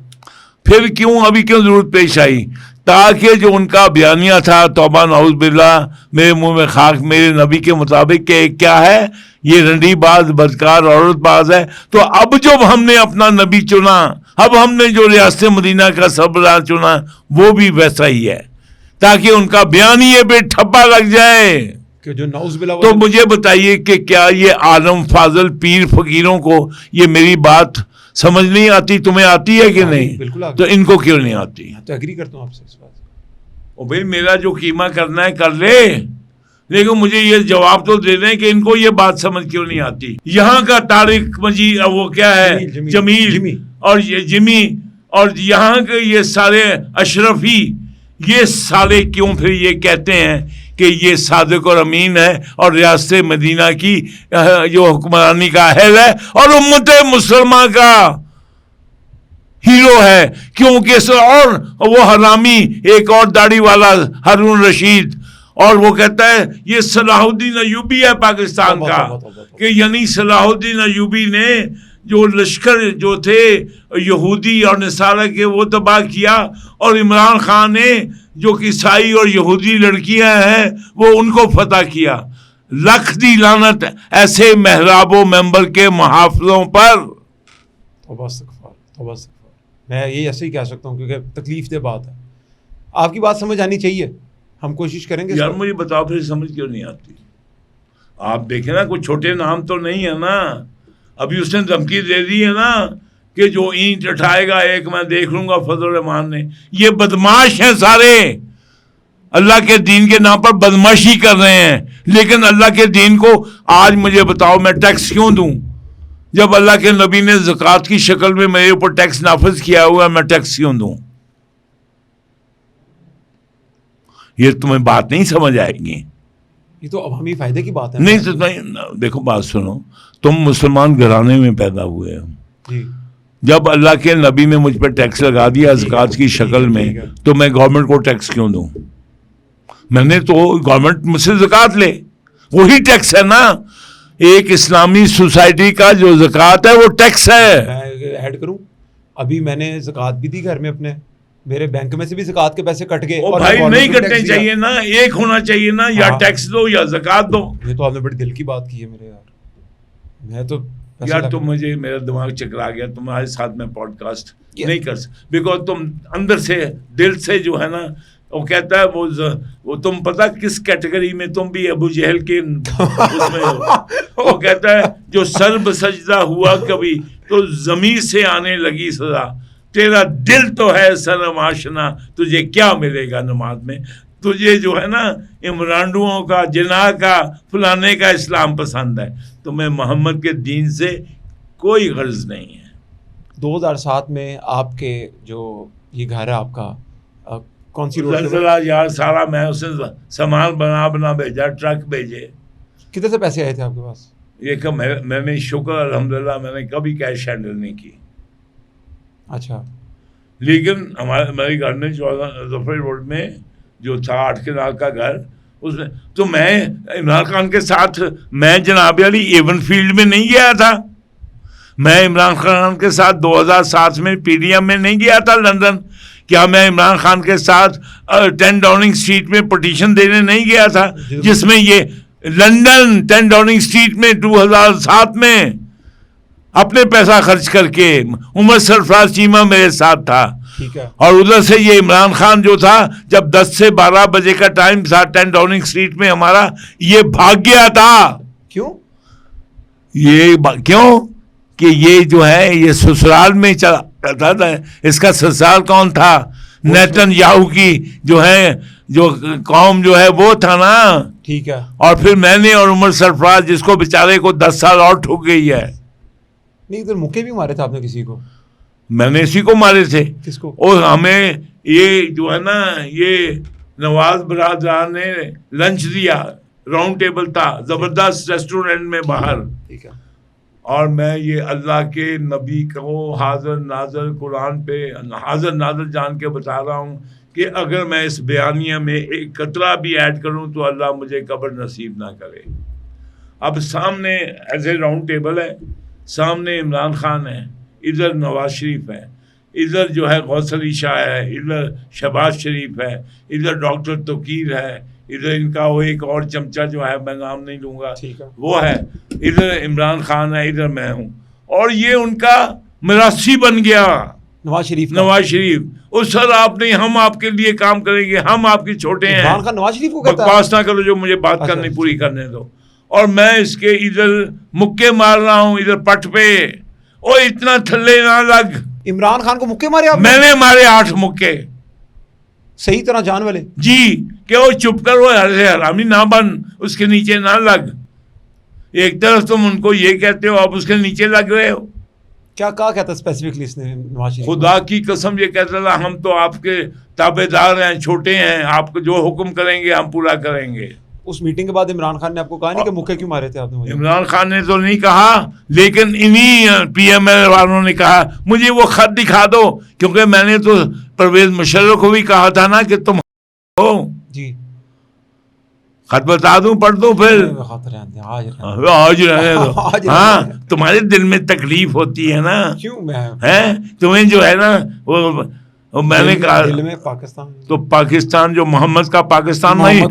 Speaker 1: پھر کیوں ابھی کیوں ضرورت پیش آئی؟ تاکہ جو ان کا بیانیہ تھا توبہ نعوذ باللہ میرے منہ میں خاک میرے نبی کے مطابق کہ کیا ہے یہ رنڈی باز بدکار عورت باز ہے. تو اب جب ہم نے اپنا نبی چنا, اب ہم نے جو ریاست مدینہ کا سربراہ چنا وہ بھی ویسا ہی ہے, تاکہ ان کا بیانیے پہ ٹھپا لگ جائے
Speaker 2: کہ جو نعوذ باللہ.
Speaker 1: تو مجھے بتائیے کہ کیا یہ عالم فاضل پیر فقیروں کو یہ میری بات سمجھ نہیں آتی؟ تمہیں آتی ہے کہ نہیں؟
Speaker 2: بالکل.
Speaker 1: تو ان کو کیوں نہیں آتی؟
Speaker 2: تو ایگری کرتا ہوں آپ سے اس بات.
Speaker 1: او بھائی میرا جو قیمہ کرنا ہے کر لے, لیکن مجھے یہ جواب تو دے دیں کہ ان کو یہ بات سمجھ کیوں نہیں آتی. یہاں کا طارق مجید وہ کیا ہے جمیل اور یہ جمی اور یہاں کے یہ سارے اشرفی, یہ سارے کیوں پھر یہ کہتے ہیں کہ یہ صادق اور امین ہے اور ریاست مدینہ کی جو حکمرانی کا اہل ہے اور امت مسلمہ کا ہیرو ہے؟ کیونکہ اور وہ حرامی ایک اور داڑھی والا ہارون رشید, اور وہ کہتا ہے یہ صلاح الدین ایوبی ہے پاکستان کا, کہ یعنی صلاح الدین ایوبی نے جو لشکر جو تھے یہودی اور نصارہ کے وہ تباہ کیا, اور عمران خان نے جو عیسائی اور یہودی لڑکیاں ہیں وہ ان کو فتح کیا. لکھ دی لعنت ایسے محراب و ممبر کے محافظوں پر.
Speaker 2: توبہ استغفار. میں یہ ایسے ہی کہہ سکتا ہوں کیونکہ تکلیف دہ بات ہے. آپ کی بات سمجھ آنی چاہیے, ہم کوشش کریں گے.
Speaker 1: یار مجھے بتاؤ پھر سمجھ کیوں نہیں آتی؟ آپ دیکھیں نا کوئی چھوٹے نام تو نہیں ہے نا. ابھی اس نے دھمکی دے دی ہے نا کہ جو اینٹ اٹھائے گا ایک میں دیکھ لوں گا فضل الرحمان نے. یہ بدماش ہیں سارے, اللہ کے دین کے نام پر بدماشی کر رہے ہیں. لیکن اللہ کے دین کو آج مجھے بتاؤ میں ٹیکس کیوں دوں؟ جب اللہ کے نبی نے زکوٰۃ کی شکل میں میرے اوپر ٹیکس نافذ کیا ہوا ہے, میں ٹیکس کیوں دوں؟ یہ تمہیں بات نہیں سمجھ آئے گی.
Speaker 2: یہ تو عوامی فائدے کی بات ہے.
Speaker 1: نہیں تو دیکھو بات سنو, تم مسلمان گھرانے میں پیدا ہوئے ہو. جب اللہ کے نبی نے مجھ پہ ٹیکس لگا دیا زکوٰۃ کی شکل میں, تو میں گورنمنٹ کو ٹیکس کیوں دوں؟ میں نے تو گورنمنٹ مجھ سے زکوٰۃ لے, وہی ٹیکس ہے نا. ایک اسلامی سوسائٹی کا جو زکوٰۃ ہے وہ ٹیکس ہے.
Speaker 2: میں ایڈ کروں, ابھی میں نے زکوٰۃ بھی دی گھر میں اپنے, میرے بینک میں سے بھی زکوٰۃ کے پیسے کٹ گئے.
Speaker 1: او بھائی نہیں کٹنے چاہیے نا, ایک ہونا چاہیے نا, یا ٹیکس دو یا زکوٰۃ دو.
Speaker 2: یہ تو آپ نے بڑی دل کی بات کی ہے میرے یار. میں تو
Speaker 1: یار تم مجھے میرا دماغ چکرا گیا, تمہارے ساتھ میں پوڈ کاسٹ نہیں کر سکتا, بیکاز تم اندر سے دل سے جو ہے نا وہ کہتا ہے وہ تم پتہ کس کیٹیگری میں تم بھی ابو جہل کے اس میں ہو. وہ کہتا ہے جو سر بسجدہ ہوا کبھی تو زمین سے آنے لگی سزا, تیرا دل تو ہے سنم آشنا, تجھے کیا ملے گا نماز میں؟ تجھے جو ہے نا عمرانڈوؤں کا جناح کا فلانے کا اسلام پسند ہے, تمہیں محمد کے دین سے کوئی غرض نہیں ہے.
Speaker 2: 2007 میں آپ کے جو یہ گھر ہے آپ کا کون سی روڈ
Speaker 1: زلزلہ یار سارا میں اسے سامان بنا بھیجا, ٹرک بھیجے.
Speaker 2: کتنے سے پیسے آئے تھے آپ کے پاس؟
Speaker 1: یہ کہ میں نے شکر الحمدللہ میں نے کبھی کیش ہینڈل نہیں کی.
Speaker 2: اچھا.
Speaker 1: لیکن ہمارے گھر میں ظفر روڈ میں جو تھا 8 کنال کا گھر, اس میں تو میں عمران خان کے ساتھ میں جناب علی ایون فیلڈ میں نہیں گیا تھا. میں عمران خان کے ساتھ 2007 میں پی ڈی ایم میں نہیں گیا تھا لندن. کیا میں عمران خان کے ساتھ 10 ڈاؤننگ اسٹریٹ میں پٹیشن دینے نہیں گیا تھا, جس میں یہ لندن 10 ڈاؤننگ اسٹریٹ میں 2007 میں اپنے پیسہ خرچ کر کے عمر سرفراز چیمہ میرے ساتھ تھا. اور ادھر سے یہ عمران خان جو تھا جب 10 سے 12 بجے کا ٹائم تھا 10 ڈاؤننگ اسٹریٹ میں ہمارا, یہ بھاگ گیا تھا.
Speaker 2: کیوں؟
Speaker 1: کیوں کہ یہ جو ہے یہ سسرال میں چلا تھا. اس کا سسرال کون تھا؟ نیتن یاہو کی جو ہے جو قوم جو ہے وہ تھا نا.
Speaker 2: ٹھیک ہے. اور
Speaker 1: پھر میں نے اور عمر سرفراز جس کو بیچارے کو 10 سال اور ٹھوک گئی ہے.
Speaker 2: نہیں ادھر مکے بھی مارے تھے آپ نے کسی کو؟
Speaker 1: میں نے اسی کو مارے تھے.
Speaker 2: کس کو؟
Speaker 1: اور ہمیں یہ جو ہے نا یہ نواز برادران نے لنچ دیا, راؤنڈ ٹیبل تھا زبردست ریسٹورینٹ میں باہر.
Speaker 2: ٹھیک ہے. اور
Speaker 1: میں یہ اللہ کے نبی کو حاضر ناظر قرآن پہ حاضر ناظر جان کے بتا رہا ہوں کہ اگر میں اس بیانیہ میں ایک قطرہ بھی ایڈ کروں تو اللہ مجھے قبر نصیب نہ کرے. اب سامنے ایز اے راؤنڈ ٹیبل ہے, سامنے عمران خان ہے, ادھر نواز شریف ہے. ادھر جو ہے غوث علی شاہ ہے, ادھر شہباز شریف ہے, ادھر ڈاکٹر توقیر ہے, ادھر ان کا وہ ایک اور چمچہ جو ہے میں نام نہیں لوں گا وہ ہے, ادھر عمران خان ہے, ادھر میں ہوں, اور یہ ان کا مراسی بن گیا نواز شریف. اس سر آپ نہیں, ہم آپ کے لیے کام کریں گے, ہم آپ کے چھوٹے ہیں.
Speaker 2: نواز شریف کو کہتا ہے
Speaker 1: بکواس نہ کرو, جو مجھے بات کرنی پوری کرنے دو. اور میں اس کے ادھر مکے مار رہا ہوں ادھر پٹ پہ, اور اتنا تھلے نہ لگ.
Speaker 2: عمران خان کو مکے مارے آپ؟
Speaker 1: میں نے مارے 8 مکے
Speaker 2: صحیح طرح جان والے
Speaker 1: جی, کہ وہ چپ کر, وہ حرامی نہ بن, اس کے نیچے نہ لگ. ایک طرف تم ان کو یہ کہتے ہو, آپ اس کے نیچے لگ رہے ہو.
Speaker 2: کیا کہتا اسپیسیفکلی اس نے نواز شریف؟
Speaker 1: خدا کی قسم یہ کہتا تھا ہم تو آپ کے تابع دار ہیں, چھوٹے ہیں, آپ کو جو حکم کریں گے ہم پورا کریں گے.
Speaker 2: اس میٹنگ کے بعد عمران خان نے آپ کو کہا نہیں کہ مکے کیوں مارے تھے آپ نے؟
Speaker 1: عمران خان نے تو نہیں کہا, لیکن انہی پی ایم ایل والوں نے کہا مجھے وہ خط دکھا دو, کیونکہ میں نے تو پرویز مشرف کو بھی کہا تھا نا کہ تم ہو
Speaker 2: جی,
Speaker 1: خط بتا دوں, پڑھ دوں, پھر آج رہنے دو. ہاں, تمہارے دل میں تکلیف ہوتی ہے نا,
Speaker 2: کیوں میں
Speaker 1: تمہیں جو ہے نا وہ میں نے کہا
Speaker 2: دل میں پاکستان,
Speaker 1: تو پاکستان جو محمد کا پاکستان نہیں.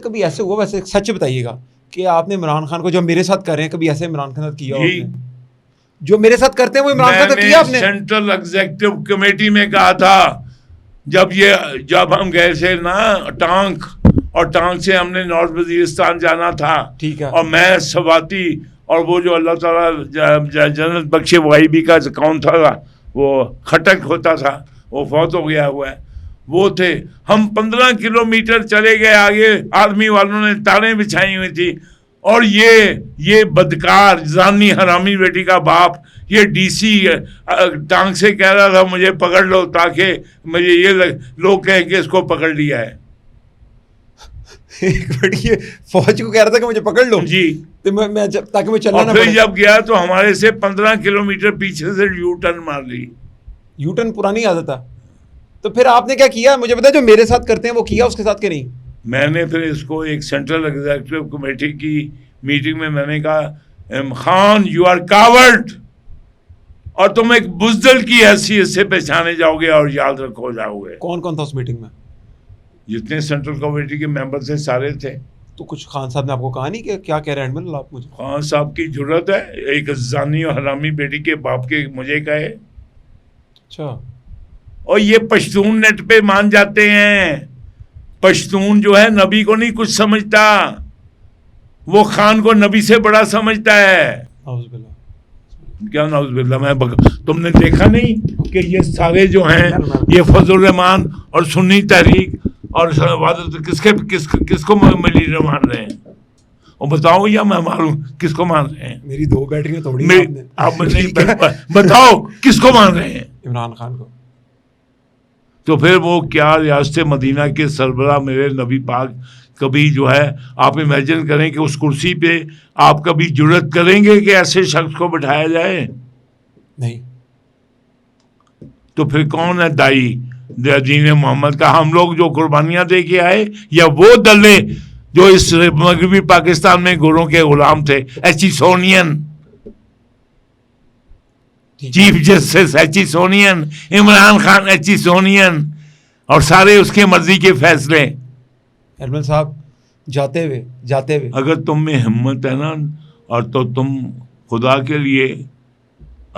Speaker 2: کبھی ایسے ہوا, ویسے سچ بتائیے گا کہ آپ نے عمران خان کو جو میرے ساتھ کر رہے ہیں کبھی ایسے عمران خان ساتھ کیا؟ جو میرے ساتھ کرتے ہیں وہ عمران خان کیا آپ نے؟
Speaker 1: سینٹرل ایگزیکٹو کمیٹی میں کہا تھا جب ہم گئے تھے نا ٹانک, اور ٹانک سے ہم نے نارتھ وزیرستان جانا تھا,
Speaker 2: ٹھیک ہے,
Speaker 1: اور میں سواتی اور وہ جو اللہ تعالیٰ جنرل بخش وائبی کا کون تھا وہ کھٹک ہوتا تھا, وہ فوت ہو گیا ہوا ہے, وہ تھے. ہم 15 کلومیٹر چلے گئے آگے, آرمی والوں نے تاریں بچھائی ہوئی تھی, اور یہ بدکار زانی حرامی بیٹی کا باپ یہ ڈی سی ٹانک سے کہہ رہا تھا مجھے پکڑ لو, تاکہ مجھے یہ لوگ کہیں کہ اس کو پکڑ لیا ہے.
Speaker 2: ایک منٹ, یہ فوج کو کہہ رہا تھا کہ مجھے پکڑ لو
Speaker 1: جی,
Speaker 2: تاکہ میں چلنا نہ
Speaker 1: پڑے.
Speaker 2: پھر
Speaker 1: جب گیا تو ہمارے سے 15 کلومیٹر پیچھے سے یو ٹرن مار لی.
Speaker 2: یو ٹرن پرانی عادت ہے. تو پھر آپ نے کیا کیا مجھے بتایا, جو میرے ساتھ کرتے ہیں وہ کیا اس کے ساتھ کہ نہیں؟
Speaker 1: میں نے پھر اس کو ایک سینٹرل ایگزیکٹو کمیٹی کی میٹنگ میں نے کہا خان یو آر کاورڈ, اور تم ایک بزدل کی حیثیت سے پہچانے جاؤ گے, اور یاد رکھو جاؤ گے.
Speaker 2: کون کون تھا اس میٹنگ میں؟ جتنے
Speaker 1: سینٹرل کمیٹی کے ممبر تھے سارے تھے.
Speaker 2: تو کچھ خان صاحب نے آپ کو کہا نہیں کہ کیا کہہ رہے ہیں ایڈمرل آپ مجھے؟
Speaker 1: خان صاحب کی جرت ہے ایک زانی اور حرامی بیٹی کے باپ کے مجھے کہے.
Speaker 2: اچھا,
Speaker 1: اور یہ پشتون نیٹ پہ مان جاتے ہیں. پشتون جو ہے نبی کو نہیں کچھ سمجھتا, وہ خان کو نبی سے بڑا سمجھتا ہے.
Speaker 2: نعوذ باللہ.
Speaker 1: کیا نعوذ باللہ. تم نے دیکھا نہیں کہ یہ سارے جو ہیں یہ فضل الرحمان اور سنی تحریک اور کس کو لیڈر مان رہے ہیں؟ اور بتاؤ, یا میں مانوں کس کو مان رہے ہیں؟
Speaker 2: میری 2 بیٹریاں توڑی
Speaker 1: آپ بتاؤ کس کو مان رہے ہیں؟
Speaker 2: عمران خان کو.
Speaker 1: تو پھر وہ کیا ریاست مدینہ کے سربراہ میرے نبی پاک کبھی جو ہے, آپ امیجن کریں کہ اس کرسی پہ آپ کبھی جرت کریں گے کہ ایسے شخص کو بٹھایا جائے؟ نہیں. تو پھر کون ہے دائی دین محمد کا؟ ہم لوگ جو قربانیاں دے کے آئے, یا وہ دلے جو اس مغربی پاکستان میں گوروں کے غلام تھے؟ ایچیسونین, چیف جسٹس ایچیسونین, عمران خان ایچیسونین, اور سارے اس کے مرضی کے فیصلے.
Speaker 2: ایڈمرل صاحب جاتے ہوئے
Speaker 1: اگر تم میں ہمت ہے نا, اور تو تم خدا کے لیے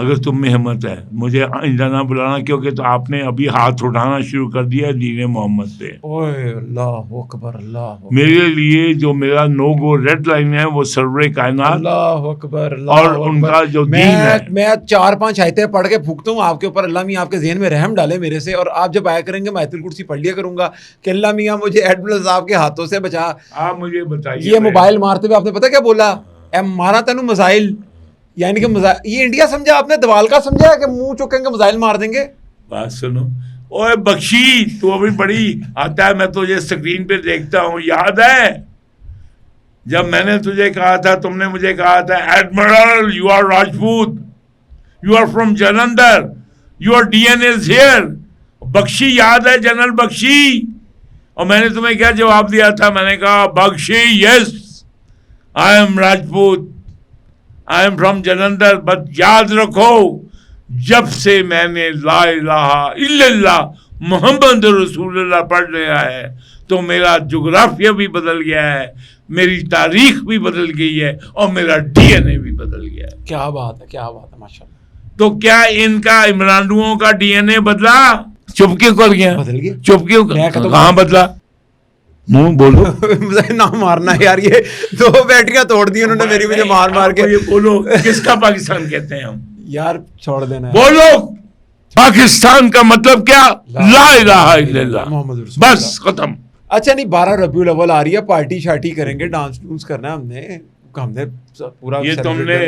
Speaker 1: اگر تم میں ہمت ہے, مجھے آئندہ نہ بلانا, کیونکہ تو آپ نے ابھی ہاتھ اٹھانا شروع کر دیا دین محمد پہ.
Speaker 2: اوئے اللہ اکبر, اللہ اکبر.
Speaker 1: میرے لیے جو میرا نو گو ریڈ لائن ہے وہ سرور کائنات,
Speaker 2: اللہ اکبر, اللہ
Speaker 1: اور ان کا جو دین ہے.
Speaker 2: میں 4-5 آیتیں پڑھ کے پھونکتا ہوں آپ کے اوپر, اللہ میاں آپ کے ذہن میں رحم ڈالے میرے سے, اور آپ جب آیا کریں گے میں آیت الکرسی پڑھ لیا کروں گا کہ اللہ میاں مجھے ایڈمرل صاحب کے ہاتھوں سے بچا.
Speaker 1: آپ مجھے بتائیے,
Speaker 2: یہ موبائل مارتے ہوئے آپ نے پتا کیا بولا؟ اے مارا تینوں میزائل, یعنی کہ یہ انڈیا سمجھا آپ نے, دوال کا سمجھا کہ منہ چکیں گے میزائل مار دیں گے. بات
Speaker 1: سنو, اوے بخشی تو ابھی بڑی آتا ہے, میں تجھے اسکرین پہ دیکھتا ہوں, یاد ہے جب میں نے تجھے کہا تھا, تم نے مجھے کہا تھا admiral you are Rajput, you are from Jalandhar, your D N is here. Bakshi یاد ہے, جنرل بخشی؟ اور میں نے تمہیں کیا جواب دیا تھا؟ میں نے کہا Bakshi yes I am Rajput, I am from Jalandhar, but یاد رکھو جب سے میں نے لا الہ الا اللہ محمد رسول اللہ پڑھ لیا ہے تو میرا جغرافیہ بھی بدل گیا ہے, میری تاریخ بھی بدل گئی ہے, اور میرا ڈی این اے بھی بدل گیا ہے.
Speaker 2: کیا بات ہے, کیا بات ہے, ماشاء اللہ.
Speaker 1: تو کیا ان کا عمرانڈوؤں کا ڈی این اے بدلا؟ چپ کیوں کر گیا؟
Speaker 2: بدل گیا.
Speaker 1: چپ کیوں کہاں بدلا؟ منہ بولو.
Speaker 2: نہ مارنا یار, یہ 2 بیٹریاں توڑ دی انہوں نے میری, مجھے مار مار کے.
Speaker 1: یہ بولو کس کا پاکستان کہتے ہیں ہم؟
Speaker 2: یار چھوڑ دینا.
Speaker 1: بولو پاکستان کا مطلب کیا؟ لا الہ الا اللہ
Speaker 2: محمد رسول,
Speaker 1: بس ختم.
Speaker 2: اچھا نہیں, 12 ربیع الاول آ رہی ہے, پارٹی شارٹی کریں گے, ڈانس ڈونس کرنا ہے ہم نے پورا.
Speaker 1: یہ تم نے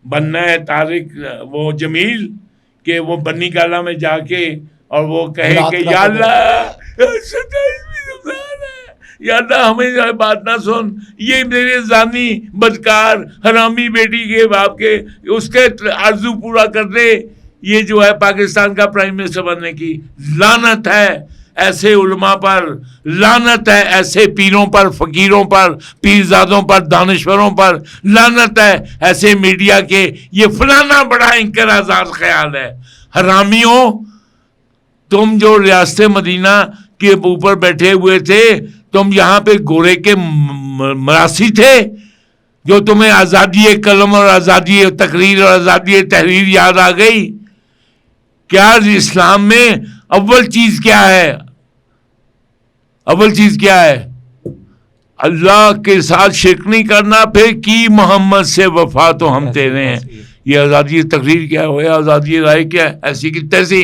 Speaker 1: بننا ہے طارق وہ جمیل کہ وہ بنی گالا میں جا کے اور وہ کہے کہ یا اللہ یا اللہ ہمیں بات نہ سن, یہ میرے زانی بدکار حرامی بیٹی کے باپ کے اس کے آرزو پورا کر دے. یہ جو ہے پاکستان کا پرائم منسٹر بننے کی. لعنت ہے ایسے علماء پر, لعنت ہے ایسے پیروں پر, فقیروں پر, پیرزادوں پر, دانشوروں پر, لعنت ہے ایسے میڈیا کے. یہ فلانا بڑا انقراضات خیال ہے. حرامیوں, تم جو ریاست مدینہ کے اوپر بیٹھے ہوئے تھے, تم یہاں پہ گورے کے مراسی تھے جو تمہیں آزادی قلم اور آزادی تقریر اور آزادی تحریر یاد آ گئی. کیا اسلام میں اول چیز کیا ہے؟ اول چیز کیا ہے؟ اللہ کے ساتھ شرک نہیں کرنا, پھر کی محمد سے وفا تو ہم تیرے ہیں. یہ آزادی تقریر کیا ہے؟ آزادی رائے کیا ہے؟ ایسی کی تیسی.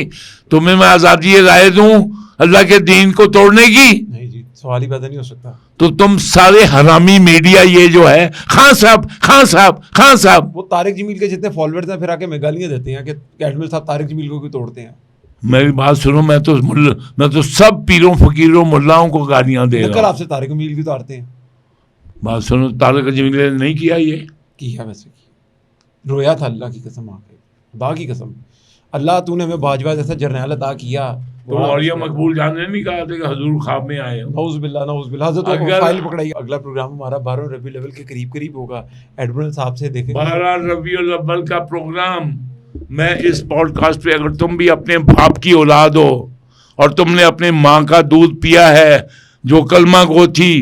Speaker 1: تمہیں میں آزادی رائے دوں اللہ کے دین کو توڑنے کی؟
Speaker 2: نہیں جی, سوال ہی پیدا نہیں ہو سکتا.
Speaker 1: تو تم سارے حرامی میڈیا یہ جو ہے, خان صاحب خان صاحب خان صاحب,
Speaker 2: وہ طارق جمیل کے جتنے فالوورز ہیں پھر آ کے میں گالیاں دیتے ہیں کہ کیڈمل صاحب طارق جمیل کو کیوں توڑتے ہیں.
Speaker 1: میری بات سنو, میں تو سب پیروں فقیروں ملاؤں کو گالیاں دے رہا ہوں.
Speaker 2: کل آپ سے طارق جمیل کی اتارتے ہیں.
Speaker 1: بات سنو, طارق جمیل نے نہیں کیا, یہ
Speaker 2: کیا ویسے کیا, رویا تھا اللہ کی قسم, آ کے خدا کی قسم, اللہ تو نے ہمیں باجوہ جیسا جرنیل عطا کیا.
Speaker 1: تو اولیاء مقبول جان نے نہیں کہا تھا کہ حضور خواب میں آئے؟
Speaker 2: نعوذ باللہ نعوذ باللہ. حضرت فائل پکڑائی. اگلا پروگرام ہمارا 12 ربیع الاول کے قریب ہوگا. ایڈمرل صاحب سے دیکھیں
Speaker 1: 12 ربیع الاول کا پروگرام. میں اس پوڈ کاسٹ پہ, اگر تم بھی اپنے باپ کی اولاد ہو اور تم نے اپنے ماں کا دودھ پیا ہے جو کلمہ گو تھی,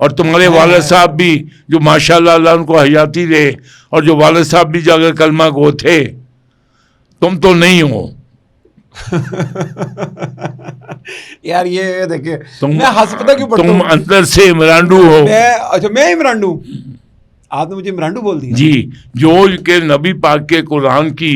Speaker 1: اور تمہارے والد صاحب بھی جو ماشاءاللہ اللہ ان کو حیاتی دے, اور جو والد صاحب بھی جو اگر کلمہ گو تھے, تم تو نہیں ہو.
Speaker 2: یار یہ دیکھیں, میں ہسپتال کیوں پڑھتا ہوں,
Speaker 1: تم اندر سے عمرانڈو ہو.
Speaker 2: اچھا میں عمرانڈو, آپ نے مجھے عمرانڈو بول دیا.
Speaker 1: جی, جو کہ نبی پاک کے قرآن کی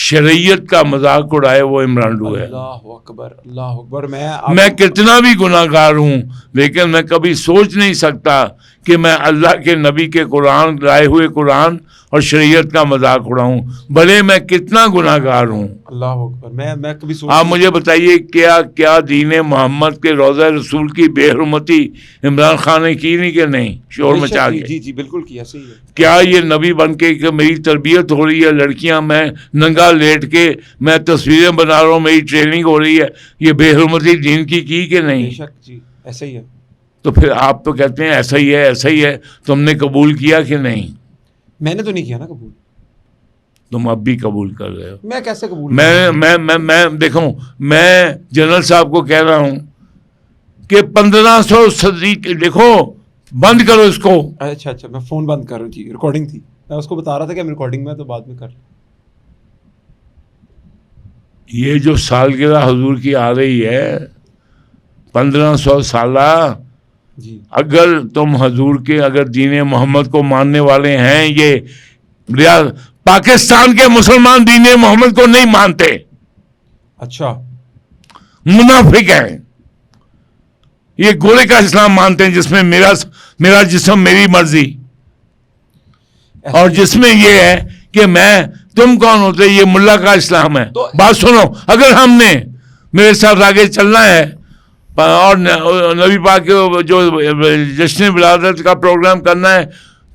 Speaker 1: شریعت کا مذاق اڑائے وہ عمرانڈو ہے.
Speaker 2: اللہ اکبر اللہ اکبر.
Speaker 1: میں کتنا بھی گناہ گار ہوں, لیکن میں کبھی سوچ نہیں سکتا کہ میں اللہ کے نبی کے قرآن لائے ہوئے قرآن اور شریعت کا مذاق اڑاؤں, بھلے میں کتنا گناہ گار ہوں.
Speaker 2: اللہ اکبر. میں کبھی
Speaker 1: آپ مجھے بتائیے کیا دین محمد کے روضہ رسول کی بے حرمتی عمران خان نے کی نہیں کہ نہیں, شور مچا کے؟
Speaker 2: جی جی بالکل کیا, صحیح ہے.
Speaker 1: کیا یہ نبی بن کے کہ میری تربیت ہو رہی ہے, لڑکیاں میں ننگا لیٹ کے میں تصویریں بنا رہا ہوں, میری ٹریننگ ہو رہی ہے, یہ بے حرمتی دین کی کہ نہیں؟
Speaker 2: بے شک جی ایسا ہی ہے. تو
Speaker 1: پھر آپ تو کہتے ہیں ایسا ہی ہے ایسا ہی ہے, تم نے قبول کیا کہ نہیں؟
Speaker 2: میں نے تو نہیں کیا نا قبول.
Speaker 1: تم اب بھی قبول کر رہے ہو.
Speaker 2: میں کیسے قبول؟
Speaker 1: میں دیکھو, میں جنرل صاحب کو کہہ رہا ہوں کہ 1500 صدی, دیکھو بند کرو اس کو.
Speaker 2: اچھا میں فون بند کر رہا ہوں جی, ریکارڈنگ تھی, میں اس کو بتا رہا تھا کہ ہم ریکارڈنگ میں, تو بعد میں کر.
Speaker 1: یہ جو سالگرہ حضور کی آ رہی ہے 1500 سالہ,
Speaker 2: جی
Speaker 1: اگر تم حضور کے اگر دین محمد کو ماننے والے ہیں, یہ پاکستان کے مسلمان دین محمد کو نہیں مانتے.
Speaker 2: اچھا
Speaker 1: منافق ہیں. یہ گورے کا اسلام مانتے ہیں جس میں میرا جسم میری مرضی, اور جس میں یہ ہے کہ تم کون ہوتے, یہ ملا کا اسلام ہے. بات سنو, اگر ہم نے میرے ساتھ آگے چلنا ہے اور نبی پاک جو جشن ولادت کا پروگرام کرنا ہے,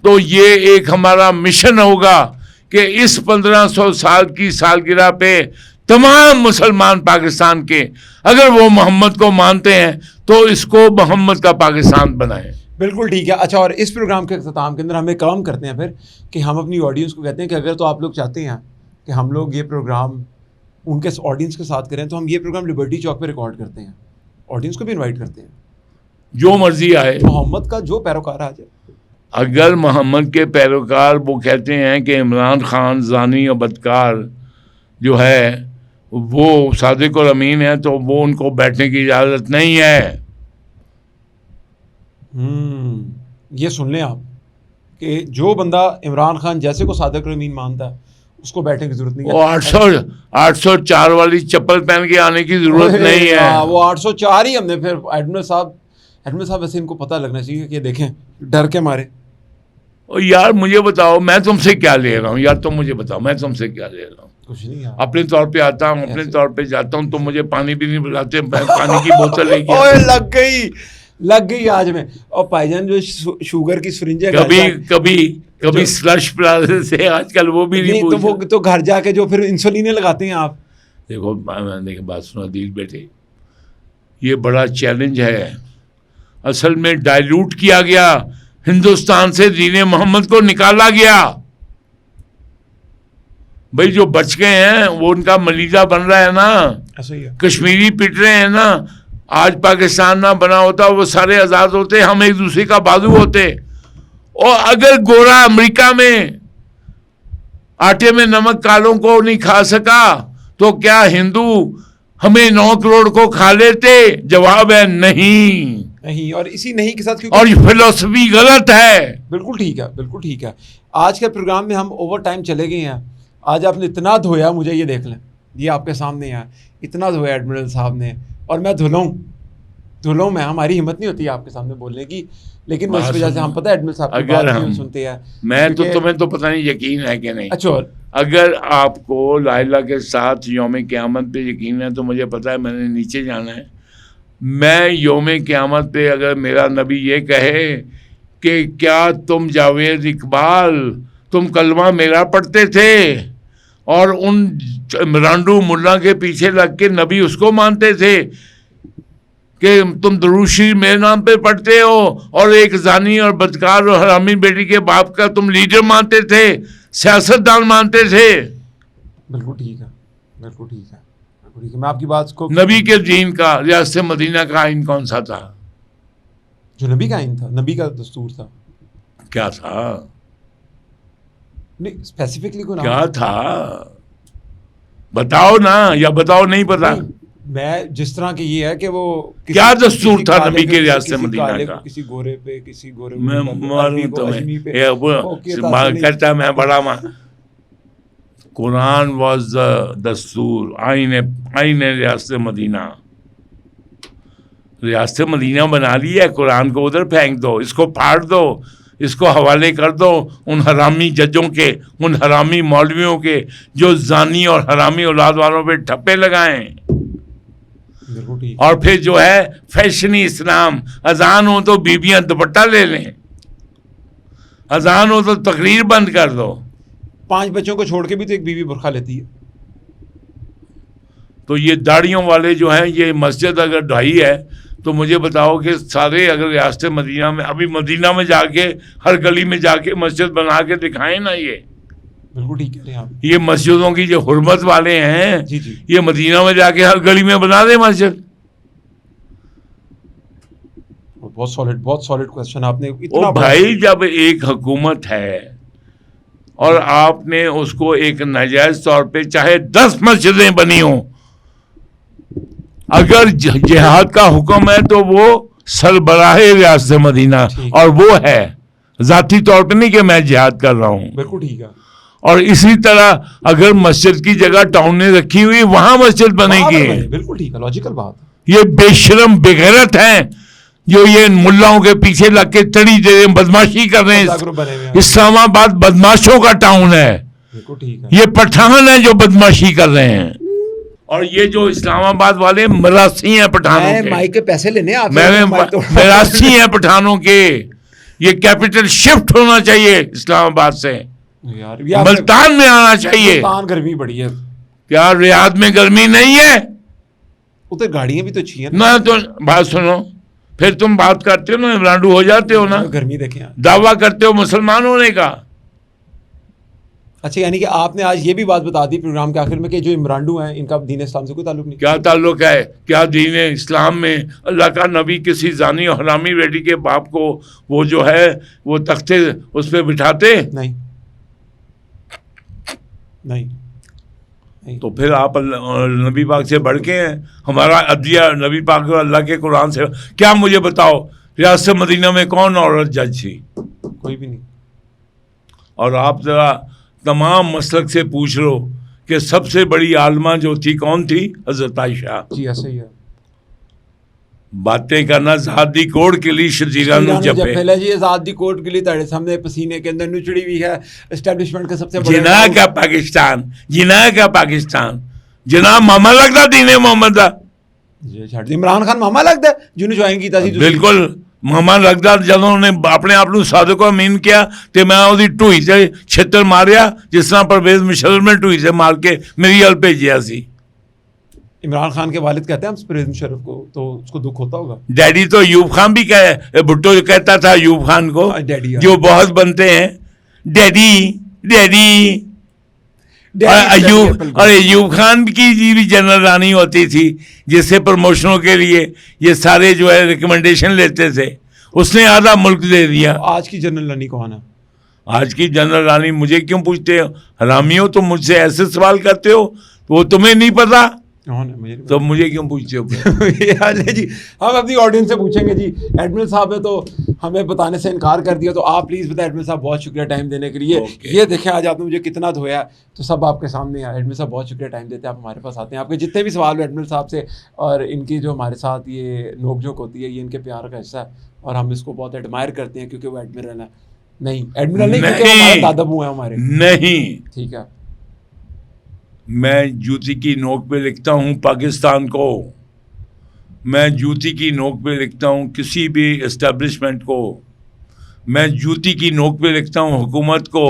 Speaker 1: تو یہ ایک ہمارا مشن ہوگا کہ اس 1500 سال کی سالگرہ پہ تمام مسلمان پاکستان کے اگر وہ محمد کو مانتے ہیں تو اس کو محمد کا پاکستان بنائیں.
Speaker 2: بالکل ٹھیک ہے. اچھا, اور اس پروگرام کے اختتام کے اندر ہم ایک کام کرتے ہیں پھر کہ ہم اپنی آڈینس کو کہتے ہیں کہ اگر تو آپ لوگ چاہتے ہیں کہ ہم لوگ یہ پروگرام ان کے آڈینس کے ساتھ کریں. تو ہم یہ پروگرام لبرٹی چوک پہ ریکارڈ کرتے ہیں, آڈینس کو بھی انوائٹ کرتے ہیں,
Speaker 1: جو مرضی آئے,
Speaker 2: محمد کا جو پیروکار آ جائے.
Speaker 1: اگر محمد کے پیروکار وہ کہتے ہیں کہ عمران خان زانی اور بدکار جو ہے وہ صادق اور امین ہے, تو وہ ان کو بیٹھنے کی اجازت نہیں ہے.
Speaker 2: یہ سن لیں آپ کہ جو بندہ عمران خان جیسے کو صادق اور امین مانتا ہے اس کو بیٹھنے کی ضرورت نہیں ہے.
Speaker 1: وہ 804 والی چپل پہن کے آنے کی ضرورت نہیں ہے.
Speaker 2: وہ 804 ہی ہم نے پھر ایڈمنل صاحب ویسے ان کو پتہ لگنا چاہیے کہ دیکھیں ڈر کے مارے.
Speaker 1: یار مجھے بتاؤ میں تم سے کیا لے رہا ہوں, یار تم مجھے بتاؤ میں تم سے کیا لے رہا ہوں.
Speaker 2: کچھ نہیں,
Speaker 1: اپنے طور پہ آتا ہوں, اپنے طور پہ جاتا ہوں, تم مجھے پانی بھی نہیں بلاتے, پانی کی بوتل لے کے
Speaker 2: لگ گئی آج میں. اور بھائی جان جو شوگر کی سرنجیں
Speaker 1: کبھی سلش پلازے سے, آج کل وہ بھی نہیں,
Speaker 2: تو گھر جا کے جو پھر انسولین لگاتے ہیں آپ.
Speaker 1: دیکھو بات سنو عدیل بیٹے, یہ بڑا چیلنج ہے. اصل میں ڈائیلوٹ کیا گیا, ہندوستان سے دین محمد کو نکالا گیا. بھائی جو بچ گئے ہیں وہ ان کا ملیدہ بن رہا ہے نا, کشمیری پٹ رہے ہیں نا. آج پاکستان نہ بنا ہوتا وہ سارے آزاد ہوتے, ہم ایک دوسرے کا بازو ہوتے. اور اگر گورا امریکہ میں آٹے میں نمک کالوں کو نہیں کھا سکا تو کیا ہندو ہمیں 9 کروڑ کو کھا لیتے؟ جواب ہے نہیں.
Speaker 2: اور اسی نہیں کے ساتھ
Speaker 1: اور یہ فلسفی غلط ہے.
Speaker 2: بالکل ٹھیک ہے. آج کے پروگرام میں ہم اوور ٹائم چلے گئے ہیں. آج آپ نے اتنا دھویا, مجھے یہ دیکھ لیں, یہ آپ کے سامنے ہے, اتنا دھویا ایڈمرل صاحب نے, اور میں دھلوں میں, ہماری ہمت نہیں ہوتی آپ کے سامنے بولنے کی, لیکن اس وجہ سے ہم پتہ ہے ایڈمرل صاحب کی بات کیوں سنتے ہیں.
Speaker 1: میں تو تمہیں تو پتہ نہیں یقین ہے کہ نہیں.
Speaker 2: اچھا,
Speaker 1: اگر آپ کو لا الہ کے ساتھ یوم قیامت پہ یقین ہے تو مجھے پتہ ہے میں نے نیچے جانا ہے. میں یوم قیامت پہ اگر میرا نبی یہ کہے کہ کیا تم جاوید اقبال تم کلمہ میرا پڑھتے تھے, اور ان رانڈو ملا کے پیچھے لگ کے نبی اس کو مانتے تھے کہ تم دروشی میرے نام پہ پڑھتے ہو, اور ایک زانی اور بدکار اور حرامی بیٹی کے باپ کا تم لیڈر مانتے تھے, سیاستدان مانتے تھے.
Speaker 2: بالکل ٹھیک ہے. میں آپ کی بات کو,
Speaker 1: نبی کے دین کا, ریاست مدینہ کا آئین کون سا تھا؟
Speaker 2: جو نبی کا آئین تھا, نبی کا دستور تھا.
Speaker 1: کیا تھا؟
Speaker 2: نہیں اسپیسیفکلی کو
Speaker 1: کیا تھا بتاؤ نا, یا بتاؤ نہیں پتا.
Speaker 2: میں جس طرح کی یہ ہے کہ وہ
Speaker 1: کیا دستور تھا نبی کے ریاست مدینہ کا؟
Speaker 2: کسی گورے پہ
Speaker 1: میں معلوم تمہیں کرتا میں بڑا ماں. قرآن واز دا دستور, آئین ریاست مدینہ. ریاست مدینہ بنا لی ہے, قرآن کو ادھر پھینک دو, اس کو پھاڑ دو, اس کو حوالے کر دو ان حرامی ججوں کے, ان حرامی مولویوں کے جو زانی اور حرامی اولاد والوں پہ ٹھپے لگائیں. اور پھر جو ہے فیشنی اسلام, اذان ہو تو بیویاں دوپٹہ لے لیں, اذان ہو تو تقریر بند کر دو.
Speaker 2: 5 بچوں کو چھوڑ کے بھی تو ایک بیوی برقع لیتی ہے.
Speaker 1: تو یہ داڑھیوں والے جو ہیں, یہ مسجد اگر ڈھائی ہے تو مجھے بتاؤ کہ سارے اگر ریاست مدینہ میں, ابھی مدینہ میں جا کے ہر گلی میں جا کے مسجد بنا کے دکھائیں نا. یہ
Speaker 2: بالکل ٹھیک ہے آپ,
Speaker 1: یہ مسجدوں کی جو حرمت والے ہیں
Speaker 2: جی
Speaker 1: یہ مدینہ میں جا کے ہر گلی میں بنا دیں مسجد.
Speaker 2: بہت سالڈ کوسچن آپ نے.
Speaker 1: او بھائی, جب ایک حکومت ہے اور آپ نے اس کو ایک ناجائز طور پہ چاہے 10 مسجدیں بنی ہوں, اگر جہاد کا حکم ہے تو وہ سربراہ ریاست مدینہ, اور وہ ہے ذاتی طور پہ نہیں کہ میں جہاد کر رہا ہوں.
Speaker 2: بالکل ٹھیک ہے.
Speaker 1: اور اسی طرح اگر مسجد کی جگہ ٹاؤن نے رکھی ہوئی وہاں مسجد بنے گی.
Speaker 2: بالکل ٹھیک ہے, لاجیکل بات.
Speaker 1: یہ بے شرم بغیرت ہیں جو یہ ملاؤں کے پیچھے لگ کے تڑی دے رہے ہیں, بدماشی کر رہے ہیں. اسلام آباد بدماشوں کا ٹاؤن ہے. یہ پٹھان ہیں جو بدماشی کر رہے ہیں, اور یہ جو اسلام آباد والے مراسی ہیں پٹھانوں کے.
Speaker 2: مائک کے پیسے لینے
Speaker 1: مراسی ہیں پٹھانوں کے. یہ کیپٹل شفٹ ہونا چاہیے اسلام آباد سے, ملتان میں آنا چاہیے.
Speaker 2: گرمی بڑی ہے.
Speaker 1: کیا ریاض میں گرمی نہیں ہے؟
Speaker 2: ادھر گاڑیاں بھی تو اچھی ہیں
Speaker 1: نا. تو بات سنو, پھر تم بات کرتے ہو نا, رانڈو ہو جاتے ہو نا,
Speaker 2: گرمی دیکھیں,
Speaker 1: دعویٰ کرتے ہو مسلمان ہونے کا.
Speaker 2: اچھا یعنی کہ آپ نے آج یہ بھی بات بتا دی پروگرام کے آخر میں کہ جو عمرانڈو ہیں ان کا دین اسلام سے کوئی تعلق نہیں.
Speaker 1: کیا تعلق ہے؟ کیا دین اسلام میں اللہ کا نبی کسی زانی اور حرامی بیٹی کے باپ کو وہ جو ہے وہ تختے اس پہ بٹھاتے؟
Speaker 2: نہیں.
Speaker 1: تو پھر آپ نبی پاک سے بڑھ کے ہیں. ہمارا عدلیہ نبی پاک اور اللہ کے قرآن سے. کیا مجھے بتاؤ ریاست مدینہ میں کون عورت جج تھی؟
Speaker 2: کوئی بھی نہیں.
Speaker 1: اور آپ ذرا تمام مسلک سے پوچھ لو کہ سب سے بڑی عالمہ جو تھی کون تھی؟ حضرت عائشہ.
Speaker 2: جی صحیح ہے.
Speaker 1: باتیں کرنا ذاتی کوڑ کے لیے شجیرہ نو جپے.
Speaker 2: پہلے جی ذاتی کوڑ کے لیے تڑے سامنے پسینے کے اندر نچڑی ہوئی ہے اسٹیبلشمنٹ کا سب سے بڑا
Speaker 1: جناح کا پاکستان. جناح کا پاکستان. جناح ماما لگتا دین محمد دا.
Speaker 2: جی چھڑ عمران خان ماما لگتا ہے جنہوں جوائن کیتا سی.
Speaker 1: بالکل ماما لگتا. جدوں نے اپنے آپ صادق و امین کیا تو میں وہی ٹوئی سے چھتر ماریا جس طرح پرویز مشرف میں ٹوئی سے مار کے میری ال بھیجیا سی.
Speaker 2: عمران خان کے والد کہتے ہیں ہم پرویز مشرف کو تو اس کو دکھ ہوتا ہوگا.
Speaker 1: ڈیڈی تو ایوب خان بھی بھٹو کہتا تھا ایوب خان کو جو بہت بنتے ہیں ڈیڈی ڈیڈی. اور ایوب خان کی جی بھی جنرل رانی ہوتی تھی جس سے پروموشنوں کے لیے یہ سارے جو ہے ریکمنڈیشن لیتے تھے. اس نے آدھا ملک دے دیا.
Speaker 2: آج کی جنرل رانی کون ہے؟
Speaker 1: آج کی جنرل رانی مجھے کیوں پوچھتے ہو؟ حرامیوں تم مجھ سے ایسے سوال کرتے ہو وہ تمہیں نہیں پتا تو مجھے کیوں پوچھتے ہو؟
Speaker 2: جی ہم اپنی آڈینس سے پوچھیں گے. جی ایڈمن صاحب نے تو ہمیں بتانے سے انکار کر دیا تو آپ پلیز بتائیں. ایڈمن صاحب بہت شکریہ ٹائم دینے کے لیے. یہ دیکھیں آج آپ نے مجھے کتنا دھویا تو سب آپ کے سامنے ہے. ایڈمن صاحب بہت شکریہ ٹائم دیتے ہیں. آپ ہمارے پاس آتے ہیں. آپ کے جتنے بھی سوال ہیں ایڈمن صاحب سے اور ان کی جو ہمارے ساتھ یہ نوک جھوک ہوتی ہے یہ ان کے پیار کا حصہ ہے اور ہم اس کو بہت ایڈمائر کرتے ہیں کیونکہ وہ ایڈمرل ہے. نہیں ایڈمرل نہیں کیونکہ ہمارے دادا ابو ہیں ہمارے.
Speaker 1: نہیں
Speaker 2: ٹھیک ہے.
Speaker 1: میں جوتی کی نوک پہ لکھتا ہوں پاکستان کو. میں جوتی کی نوک پہ لکھتا ہوں کسی بھی اسٹیبلشمنٹ کو. میں جوتی کی نوک پہ لکھتا ہوں حکومت کو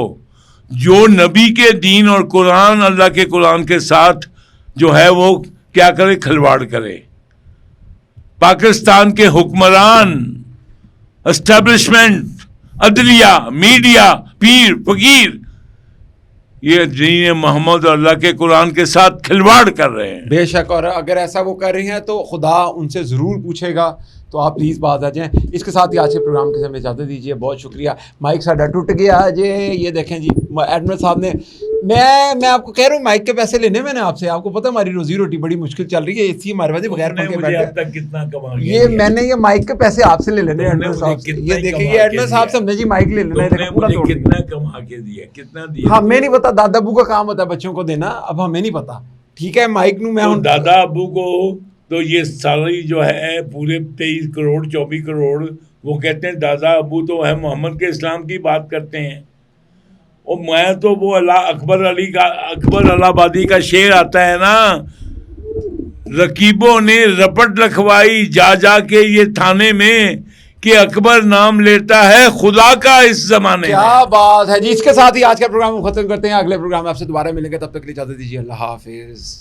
Speaker 1: جو نبی کے دین اور قرآن اللہ کے قرآن کے ساتھ جو ہے وہ کیا کرے کھلواڑ کرے. پاکستان کے حکمران اسٹیبلشمنٹ عدلیہ میڈیا پیر فقیر یہ دین محمد اور اللہ کے قرآن کے ساتھ کھلواڑ کر رہے ہیں.
Speaker 2: بے شک. اور اگر ایسا وہ کر رہے ہیں تو خدا ان سے ضرور پوچھے گا. تو آپ پلیز بات آ جائیں. اس کے ساتھ ہی آج کے پروگرام کے ہمیں اجازت دیجیے. بہت شکریہ. مائک ساڈا ٹوٹ گیا جی. یہ دیکھیں جی ایڈمن صاحب نے میں آپ کو کہہ رہا ہوں مائک کے پیسے لینے میں نے آپ سے. آپ کو پتہ ہماری روزی روٹی بڑی مشکل چل رہی ہے اس لیے ہمارے پاس بغیر پنکھے بیٹھے یہ میں نے یہ مائک کے پیسے آپ سے لے لینے ایڈمن صاحب سے. یہ دیکھیں یہ ایڈمن صاحب سے ہم نے جی مائک لے لینا ہے.
Speaker 1: کتنا کما کے دیا کتنا دیا
Speaker 2: ہمیں نہیں پتا. دادا ابو کا کام ہوتا ہے بچوں کو دینا. اب ہمیں نہیں پتا. ٹھیک ہے مائک نو میں
Speaker 1: دادا ابو کو تو یہ ساری جو ہے پورے 23 کروڑ 24 کروڑ وہ کہتے ہیں دادا ابو تو ہے محمد کے اسلام کی بات کرتے ہیں. اور میں تو وہ اکبر الہ آبادی کا شعر آتا ہے نا رقیبوں نے رپٹ لکھوائی جا جا کے یہ تھانے میں کہ اکبر نام لیتا ہے خدا کا اس زمانے.
Speaker 2: کیا بات ہے جی. اس کے ساتھ ہی آج کا پروگرام ختم کرتے ہیں. اگلے پروگرام میں آپ سے دوبارہ ملیں گے. تب تک کے لیے اجازت دیجیے. اللہ حافظ.